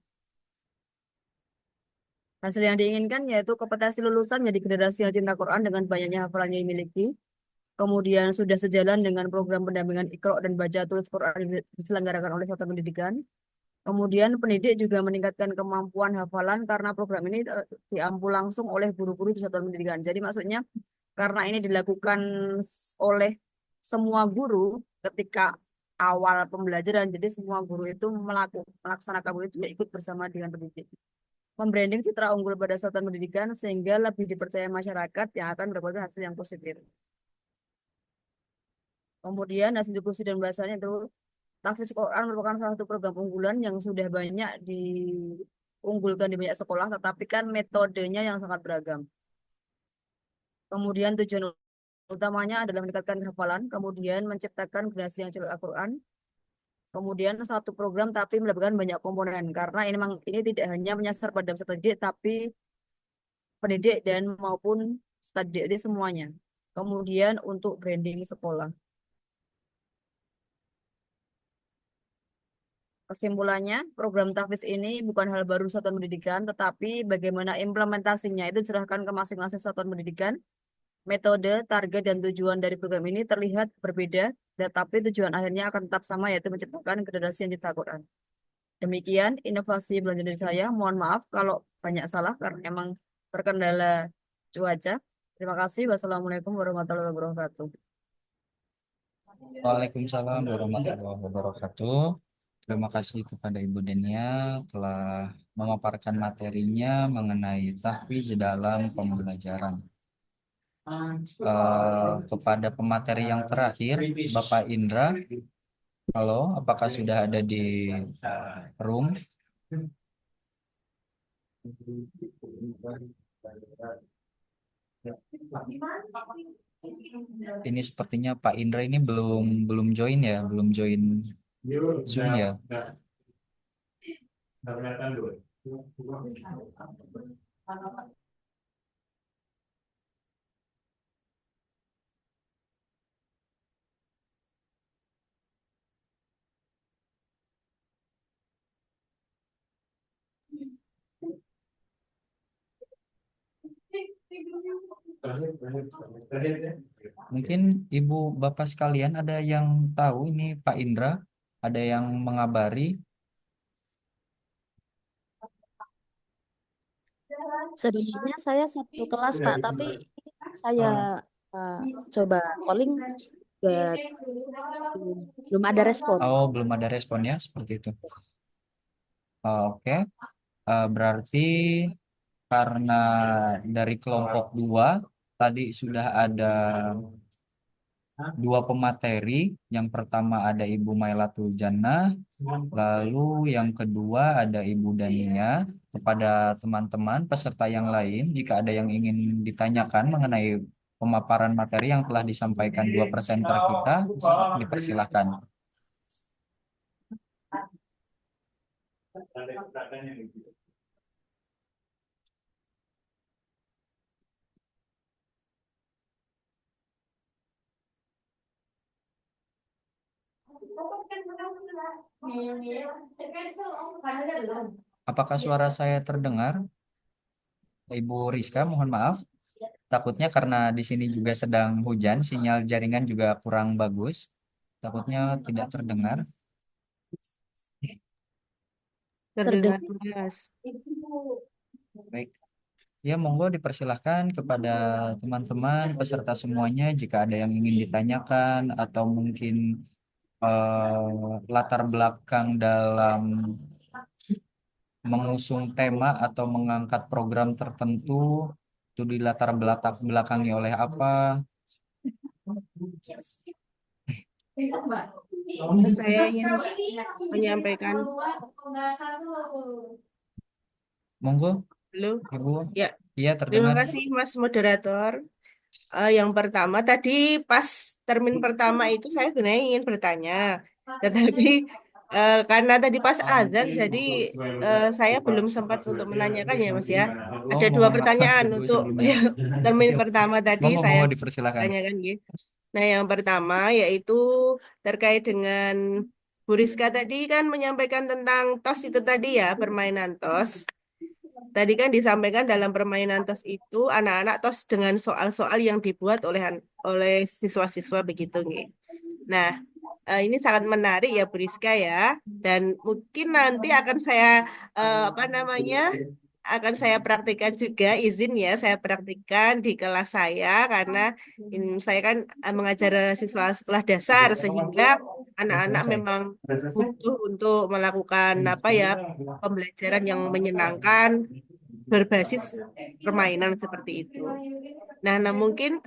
Hasil yang diinginkan yaitu kompetensi lulusan menjadi generasi yang cinta Quran dengan banyaknya hafalan yang dimiliki. Kemudian sudah sejalan dengan program pendampingan Iqra dan baca tulis Quran yang diselenggarakan oleh satuan pendidikan. Kemudian pendidik juga meningkatkan kemampuan hafalan karena program ini diampu langsung oleh guru-guru di satuan pendidikan. Jadi maksudnya karena ini dilakukan oleh semua guru ketika awal pembelajaran, jadi semua guru itu melaksanakan itu ikut bersama dengan pendidik. Membranding citra unggul pada satuan pendidikan sehingga lebih dipercaya masyarakat yang akan mendapatkan hasil yang positif. Kemudian hasil diskusi dan bahasanya itu Tahfiz Quran merupakan salah satu program unggulan yang sudah banyak diunggulkan di banyak sekolah, tetapi kan metodenya yang sangat beragam. Kemudian tujuan utamanya adalah meningkatkan hafalan, kemudian menciptakan generasi yang cinta Al-Quran. Kemudian satu program tapi melibatkan banyak komponen karena ini tidak hanya menyasar pada peserta didik tapi pendidik dan maupun peserta didik semuanya. Kemudian untuk branding sekolah. Kesimpulannya, program tahfiz ini bukan hal baru satuan pendidikan, tetapi bagaimana implementasinya itu diserahkan ke masing-masing satuan pendidikan. Metode, target, dan tujuan dari program ini terlihat berbeda, tetapi tujuan akhirnya akan tetap sama, yaitu menciptakan generasi yang cinta Quran. Demikian inovasi belajar dari saya. Mohon maaf kalau banyak salah karena emang terkendala cuaca. Terima kasih. Wassalamualaikum warahmatullahi wabarakatuh. Waalaikumsalam warahmatullahi wabarakatuh. Terima kasih kepada Ibu Dania telah memaparkan materinya mengenai tahfiz dalam pembelajaran. Kepada pemateri yang terakhir, Bapak Indra. Halo, apakah sudah ada di room? Ini sepertinya Pak Indra ini belum belum join ya, belum join Zoom ya. Mungkin Ibu Bapak sekalian ada yang tahu ini Pak Indra, ada yang mengabari. Sebenarnya saya satu kelas Pak, tapi saya eh, coba calling ke- belum ada respon. Oh, belum ada respon ya, seperti itu. Oke. Berarti karena dari kelompok 2 tadi sudah ada 2 pemateri. Yang pertama ada Ibu Mailatul Jannah, lalu yang kedua ada Ibu Dania. Kepada teman-teman peserta yang lain, jika ada yang ingin ditanyakan mengenai pemaparan materi yang telah disampaikan 2 presenter kita, dipersilakan. Apakah suara saya terdengar? Ibu Rizka, mohon maaf. Takutnya karena di sini juga sedang hujan, sinyal jaringan juga kurang bagus. Takutnya tidak terdengar. Terdengar, Terdengar. Mas. Baik. Ya, monggo dipersilahkan kepada teman-teman peserta semuanya jika ada yang ingin ditanyakan atau mungkin latar belakang dalam mengusung tema atau mengangkat program tertentu itu di latar belakangi oleh apa. Saya ingin menyampaikan, Monggo, halo, Ibu. ya, Iya, terima terdengar. kasih Mas Moderator. Yang pertama tadi pas termin pertama itu saya sebenarnya ingin bertanya, tetapi karena tadi pas azan jadi saya belum sempat untuk menanyakan ya Mas ya. Oh, Ada 2 mohon maaf pertanyaan Ibu untuk sebelumnya. termin Siap. pertama tadi Monggo, saya monggo dipersilakan. tanyakan gitu. Nah, yang pertama yaitu terkait dengan Bu Rizka tadi kan menyampaikan tentang TOS itu tadi ya, permainan TOS. Tadi kan disampaikan dalam permainan TOS itu anak-anak TOS dengan soal-soal yang dibuat oleh siswa-siswa begitu nih. Nah, ini sangat menarik ya Bu Rizka ya. Dan mungkin nanti akan saya apa namanya? Akan saya praktikkan juga, izin ya saya praktikkan di kelas saya karena saya kan mengajar siswa sekolah dasar sehingga Sudah anak-anak selesai. memang butuh untuk melakukan apa ya pembelajaran yang menyenangkan berbasis permainan seperti itu. Nah, mungkin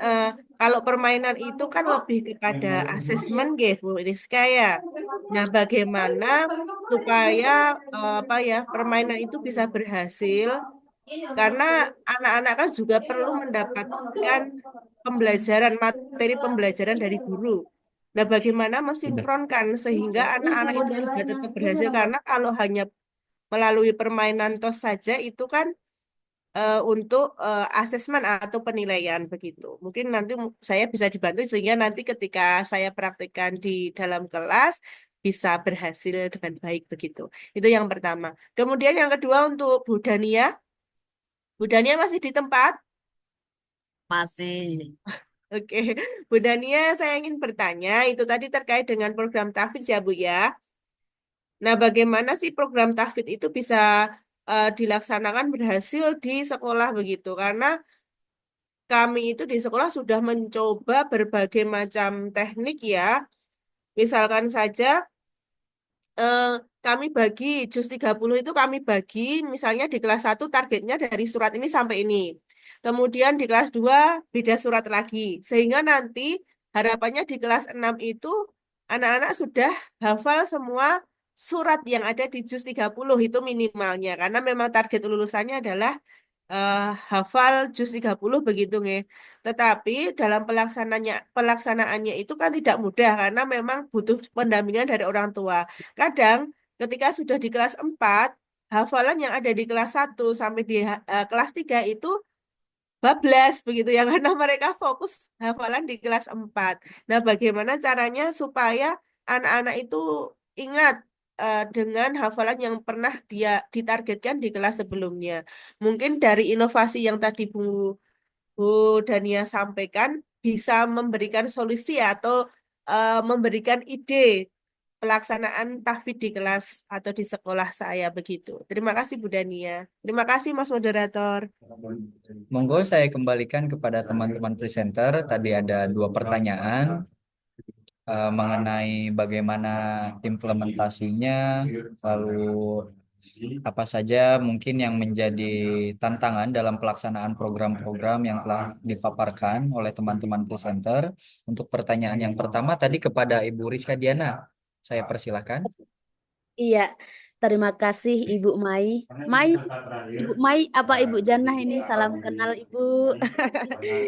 kalau permainan itu kan lebih kepada asesmen gitu, Bu Rizka ya. Nah, bagaimana supaya apa ya permainan itu bisa berhasil? Karena anak-anak kan juga perlu mendapatkan pembelajaran, materi pembelajaran dari guru. Nah, bagaimana Sudah. mensinkronkan sehingga anak-anak itu juga tetap berhasil? Karena kalau hanya melalui permainan tos saja itu kan untuk asesmen atau penilaian begitu. Mungkin nanti saya bisa dibantu sehingga nanti ketika saya praktikkan di dalam kelas bisa berhasil dengan baik begitu. Itu yang pertama. Kemudian yang kedua untuk Bu Dania. Bu Dania masih di tempat? Masih. Oke, Bu Dania, saya ingin bertanya, itu tadi terkait dengan program tahfidz ya, Bu ya. Nah, bagaimana sih program tahfidz itu bisa dilaksanakan berhasil di sekolah begitu? Karena kami itu di sekolah sudah mencoba berbagai macam teknik ya. Misalkan saja kami bagi, juz 30 itu kami bagi, misalnya di kelas 1 targetnya dari surat ini sampai ini. Kemudian di kelas 2 beda surat lagi. Sehingga nanti harapannya di kelas 6 itu anak-anak sudah hafal semua surat yang ada di juz 30 itu minimalnya. Karena memang target lulusannya adalah eh, hafal juz 30 begitu nggih. Tetapi dalam pelaksanaannya itu kan tidak mudah karena memang butuh pendampingan dari orang tua. Kadang ketika sudah di kelas 4 hafalan yang ada di kelas 1 sampai di kelas 3 itu bablas begitu ya karena mereka fokus hafalan di kelas 4. Nah, bagaimana caranya supaya anak-anak itu ingat dengan hafalan yang pernah dia ditargetkan di kelas sebelumnya. Mungkin dari inovasi yang tadi Bu Dania sampaikan bisa memberikan solusi atau memberikan ide pelaksanaan tahfidz di kelas atau di sekolah saya begitu. Terima kasih Bu Dania. Terima kasih Mas Moderator. Monggo saya kembalikan kepada teman-teman presenter. Tadi ada 2 pertanyaan mengenai bagaimana implementasinya, lalu apa saja mungkin yang menjadi tantangan dalam pelaksanaan program-program yang telah dipaparkan oleh teman-teman presenter. Untuk pertanyaan yang pertama tadi kepada Ibu Rizka Diana, saya persilahkan. Iya, terima kasih Ibu Mai. Mai, Ibu Mai apa Ibu Janah ini? Salam kenal Ibu.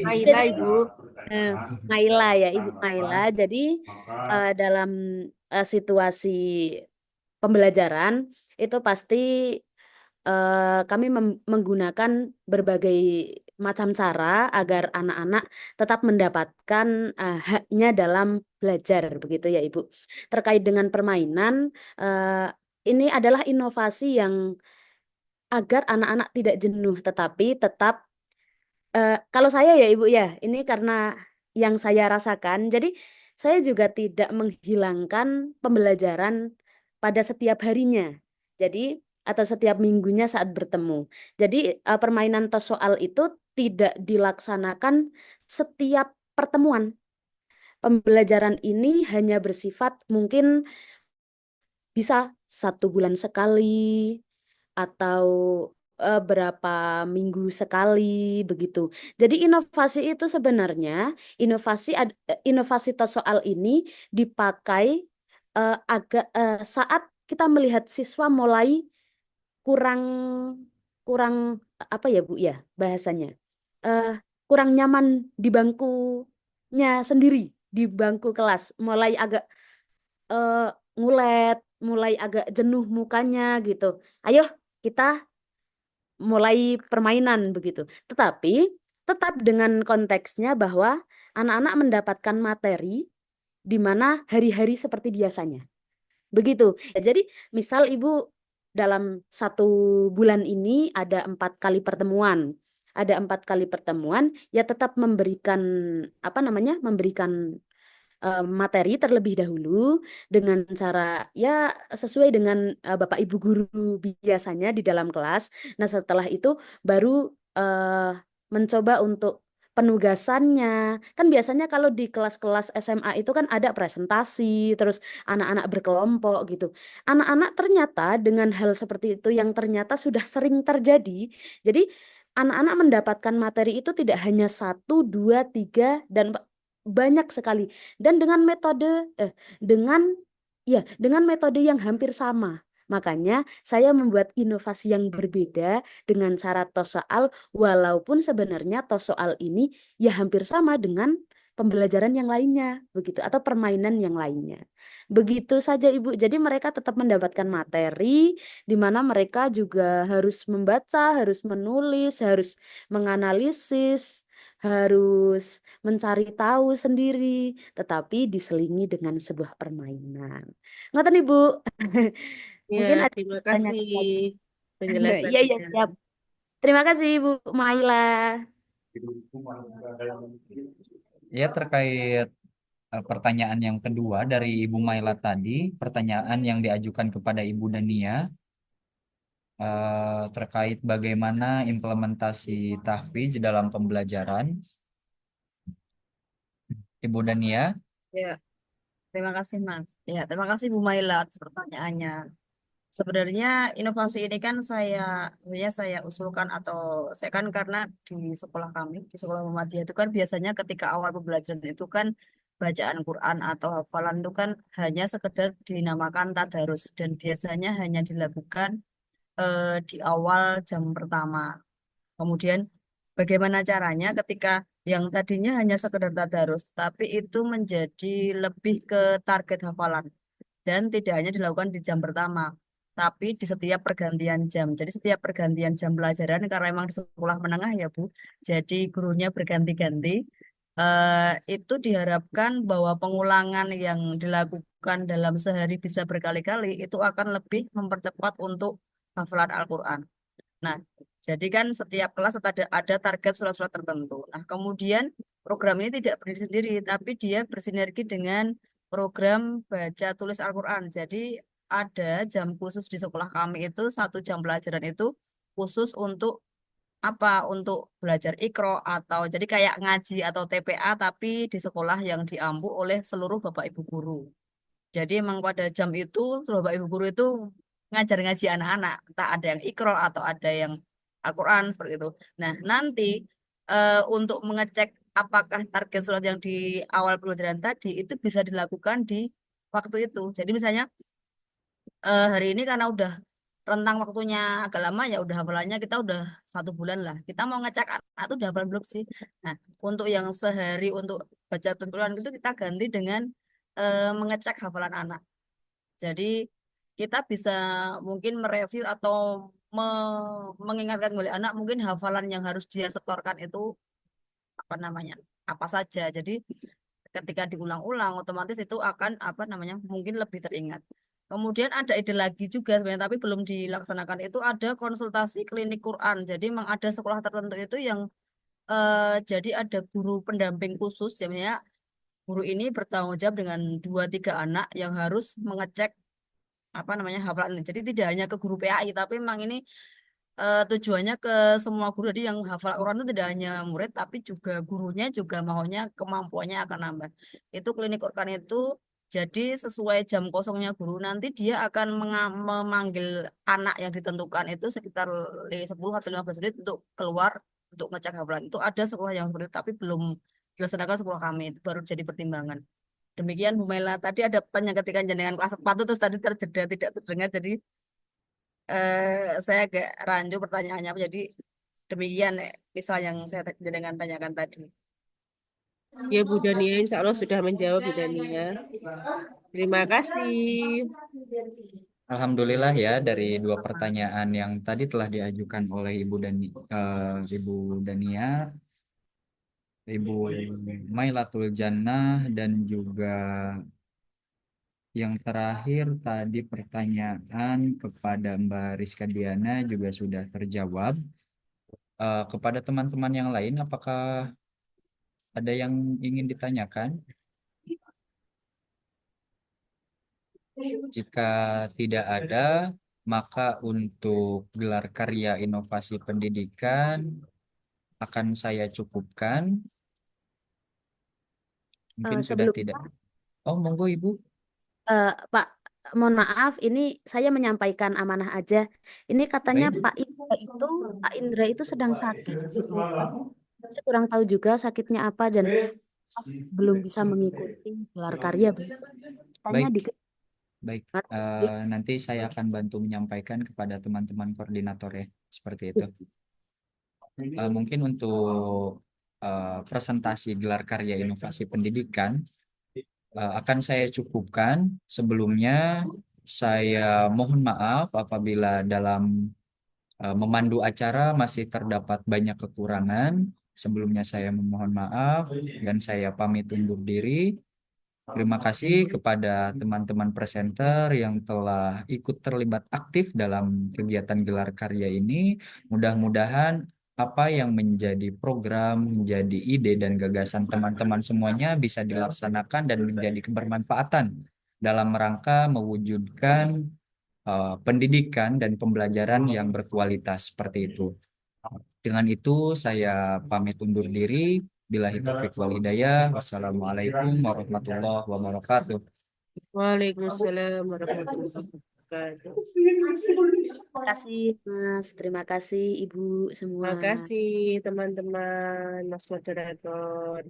Aila Jadi, Ibu. Maila ya, Ibu Maila. Jadi, dalam situasi pembelajaran itu pasti kami menggunakan berbagai macam cara agar anak-anak tetap mendapatkan haknya dalam belajar, begitu ya Ibu. Terkait dengan permainan, ini adalah inovasi yang agar anak-anak tidak jenuh, tetapi tetap kalau saya ya Ibu ya, ini karena yang saya rasakan, jadi saya juga tidak menghilangkan pembelajaran pada setiap harinya. Jadi atau setiap minggunya saat bertemu. Jadi permainan tos soal itu tidak dilaksanakan setiap pertemuan. Pembelajaran ini hanya bersifat mungkin bisa 1 bulan sekali atau berapa minggu sekali begitu. Jadi inovasi itu sebenarnya inovasi tos soal ini dipakai saat kita melihat siswa mulai kurang kurang apa ya Bu ya bahasanya eh, kurang nyaman di bangkunya sendiri di bangku kelas mulai agak eh, ngulet mulai agak jenuh mukanya gitu. Ayo kita mulai permainan begitu. Tetapi tetap dengan konteksnya bahwa anak-anak mendapatkan materi di mana hari-hari seperti biasanya. Begitu. Ya, jadi misal Ibu dalam 1 bulan ini ada 4 kali pertemuan. Ada 4 kali pertemuan, ya tetap memberikan apa namanya, memberikan materi terlebih dahulu dengan cara ya sesuai dengan Bapak Ibu guru biasanya di dalam kelas. Nah, setelah itu baru mencoba untuk penugasannya. Kan biasanya kalau di kelas-kelas SMA itu kan ada presentasi, terus anak-anak berkelompok gitu. Anak-anak ternyata dengan hal seperti itu yang ternyata sudah sering terjadi. Jadi anak-anak mendapatkan materi itu tidak hanya 1, 2, 3 dan banyak sekali dan dengan dengan metode yang hampir sama. Makanya saya membuat inovasi yang berbeda dengan cara tos soal walaupun sebenarnya tos soal ini ya hampir sama dengan pembelajaran yang lainnya begitu atau permainan yang lainnya. Begitu saja Ibu. Jadi mereka tetap mendapatkan materi di mana mereka juga harus membaca, harus menulis, harus menganalisis, harus mencari tahu sendiri, tetapi diselingi dengan sebuah permainan. Ngoten Ibu. Ya, Mungkin ada terima banyak. kasih Iya, iya, penjelasannya. siap. Terima kasih Ibu Maila. Ya, terkait pertanyaan yang kedua dari Ibu Maila tadi, pertanyaan yang diajukan kepada Ibu Dania terkait bagaimana implementasi tahfidz dalam pembelajaran. Ibu Dania, Ya, terima kasih Mas. Ya, terima kasih Bu Maila atas pertanyaannya. Sebenarnya inovasi ini kan saya usulkan atau saya kan karena di sekolah kami di sekolah Muhammadiyah itu kan biasanya ketika awal pembelajaran itu kan bacaan Quran atau hafalan itu kan hanya sekedar dinamakan tadarus dan biasanya hanya dilakukan di awal jam pertama. Kemudian bagaimana caranya ketika yang tadinya hanya sekedar tadarus tapi itu menjadi lebih ke target hafalan dan tidak hanya dilakukan di jam pertama, tapi di setiap pergantian jam. Jadi setiap pergantian jam pelajaran karena memang di sekolah menengah ya Bu, jadi gurunya berganti-ganti. Itu diharapkan bahwa pengulangan yang dilakukan dalam sehari bisa berkali-kali itu akan lebih mempercepat untuk hafalan Al-Quran. Nah, jadi kan setiap kelas ada target surat-surat tertentu. Nah, kemudian program ini tidak berdiri sendiri, tapi dia bersinergi dengan program baca tulis Al-Quran. Jadi ada jam khusus di sekolah kami itu 1 jam pelajaran itu khusus untuk apa? Untuk belajar Iqra atau jadi kayak ngaji atau TPA tapi di sekolah yang diampu oleh seluruh Bapak Ibu guru. Jadi emang pada jam itu Bapak Ibu guru itu ngajar ngaji anak-anak, entah ada yang Iqra atau ada yang Al-Quran seperti itu. Nah, nanti untuk mengecek apakah target surat yang di awal pelajaran tadi itu bisa dilakukan di waktu itu. Jadi misalnya hari ini karena udah rentang waktunya agak lama ya udah hafalannya kita udah 1 bulan lah. Kita mau ngecek anak itu udah hafal belum sih? Nah, untuk yang sehari untuk baca Quran itu kita ganti dengan mengecek hafalan anak. Jadi kita bisa mungkin mereview atau mengingatkan oleh anak mungkin hafalan yang harus dia setorkan itu apa namanya apa saja. Jadi ketika diulang-ulang otomatis itu akan apa namanya mungkin lebih teringat. Kemudian ada ide lagi juga sebenarnya tapi belum dilaksanakan itu ada konsultasi klinik Quran. Jadi memang ada sekolah tertentu itu yang jadi ada guru pendamping khusus sebenarnya guru ini bertanggung jawab dengan 2-3 anak yang harus mengecek apa namanya hafalan ini. Jadi tidak hanya ke guru PAI tapi memang ini tujuannya ke semua guru. Jadi yang hafal Quran itu tidak hanya murid tapi juga gurunya juga maunya kemampuannya akan nambah. Itu klinik Quran itu jadi sesuai jam kosongnya guru nanti dia akan memanggil anak yang ditentukan itu sekitar 10 atau 15 menit untuk keluar untuk ngecek hafalan. Itu ada sekolah yang seperti itu tapi belum dilaksanakan sekolah kami itu baru jadi pertimbangan. Demikian Bu Mela, tadi ada pertanyaan ketika jenengan kelas 4 itu terus tadi terjeda tidak terdengar jadi saya agak rancu pertanyaannya. Jadi demikian misal yang saya jenengan tanyakan tadi. Ya Bu Dania, insya Allah sudah menjawab Bu Dania. Terima kasih. Alhamdulillah ya dari 2 pertanyaan yang tadi telah diajukan oleh Ibu Dania, Ibu Mailatul Jannah dan juga yang terakhir tadi pertanyaan kepada Mbak Rizka Diana juga sudah terjawab. Kepada teman-teman yang lain, apakah ada yang ingin ditanyakan? Jika tidak ada, maka untuk gelar karya inovasi pendidikan akan saya cukupkan. Mungkin sudah tidak. Sebelumnya, Oh, monggo Ibu. Pak, mohon maaf, ini saya menyampaikan amanah aja. Ini katanya Baik. Pak Indra itu sedang sakit, gitu. Saya kurang tahu juga sakitnya apa dan belum bisa mengikuti gelar karya. Tanya Baik. dikit. Baik, nanti saya akan bantu menyampaikan kepada teman-teman koordinator ya, seperti itu. Mungkin untuk presentasi gelar karya inovasi pendidikan akan saya cukupkan. Sebelumnya, saya mohon maaf apabila dalam memandu acara masih terdapat banyak kekurangan. Sebelumnya saya memohon maaf dan saya pamit undur diri. Terima kasih kepada teman-teman presenter yang telah ikut terlibat aktif dalam kegiatan gelar karya ini. Mudah-mudahan apa yang menjadi program, menjadi ide dan gagasan teman-teman semuanya bisa dilaksanakan dan menjadi kebermanfaatan dalam rangka mewujudkan pendidikan dan pembelajaran yang berkualitas seperti itu. Dengan itu saya pamit undur diri. Billahi taufiq wal hidayah. Wassalamualaikum warahmatullahi wabarakatuh. Waalaikumsalam warahmatullahi wabarakatuh. wabarakatuh. Terima kasih Mas, terima kasih Ibu semua. Terima kasih teman-teman, Mas Moderator.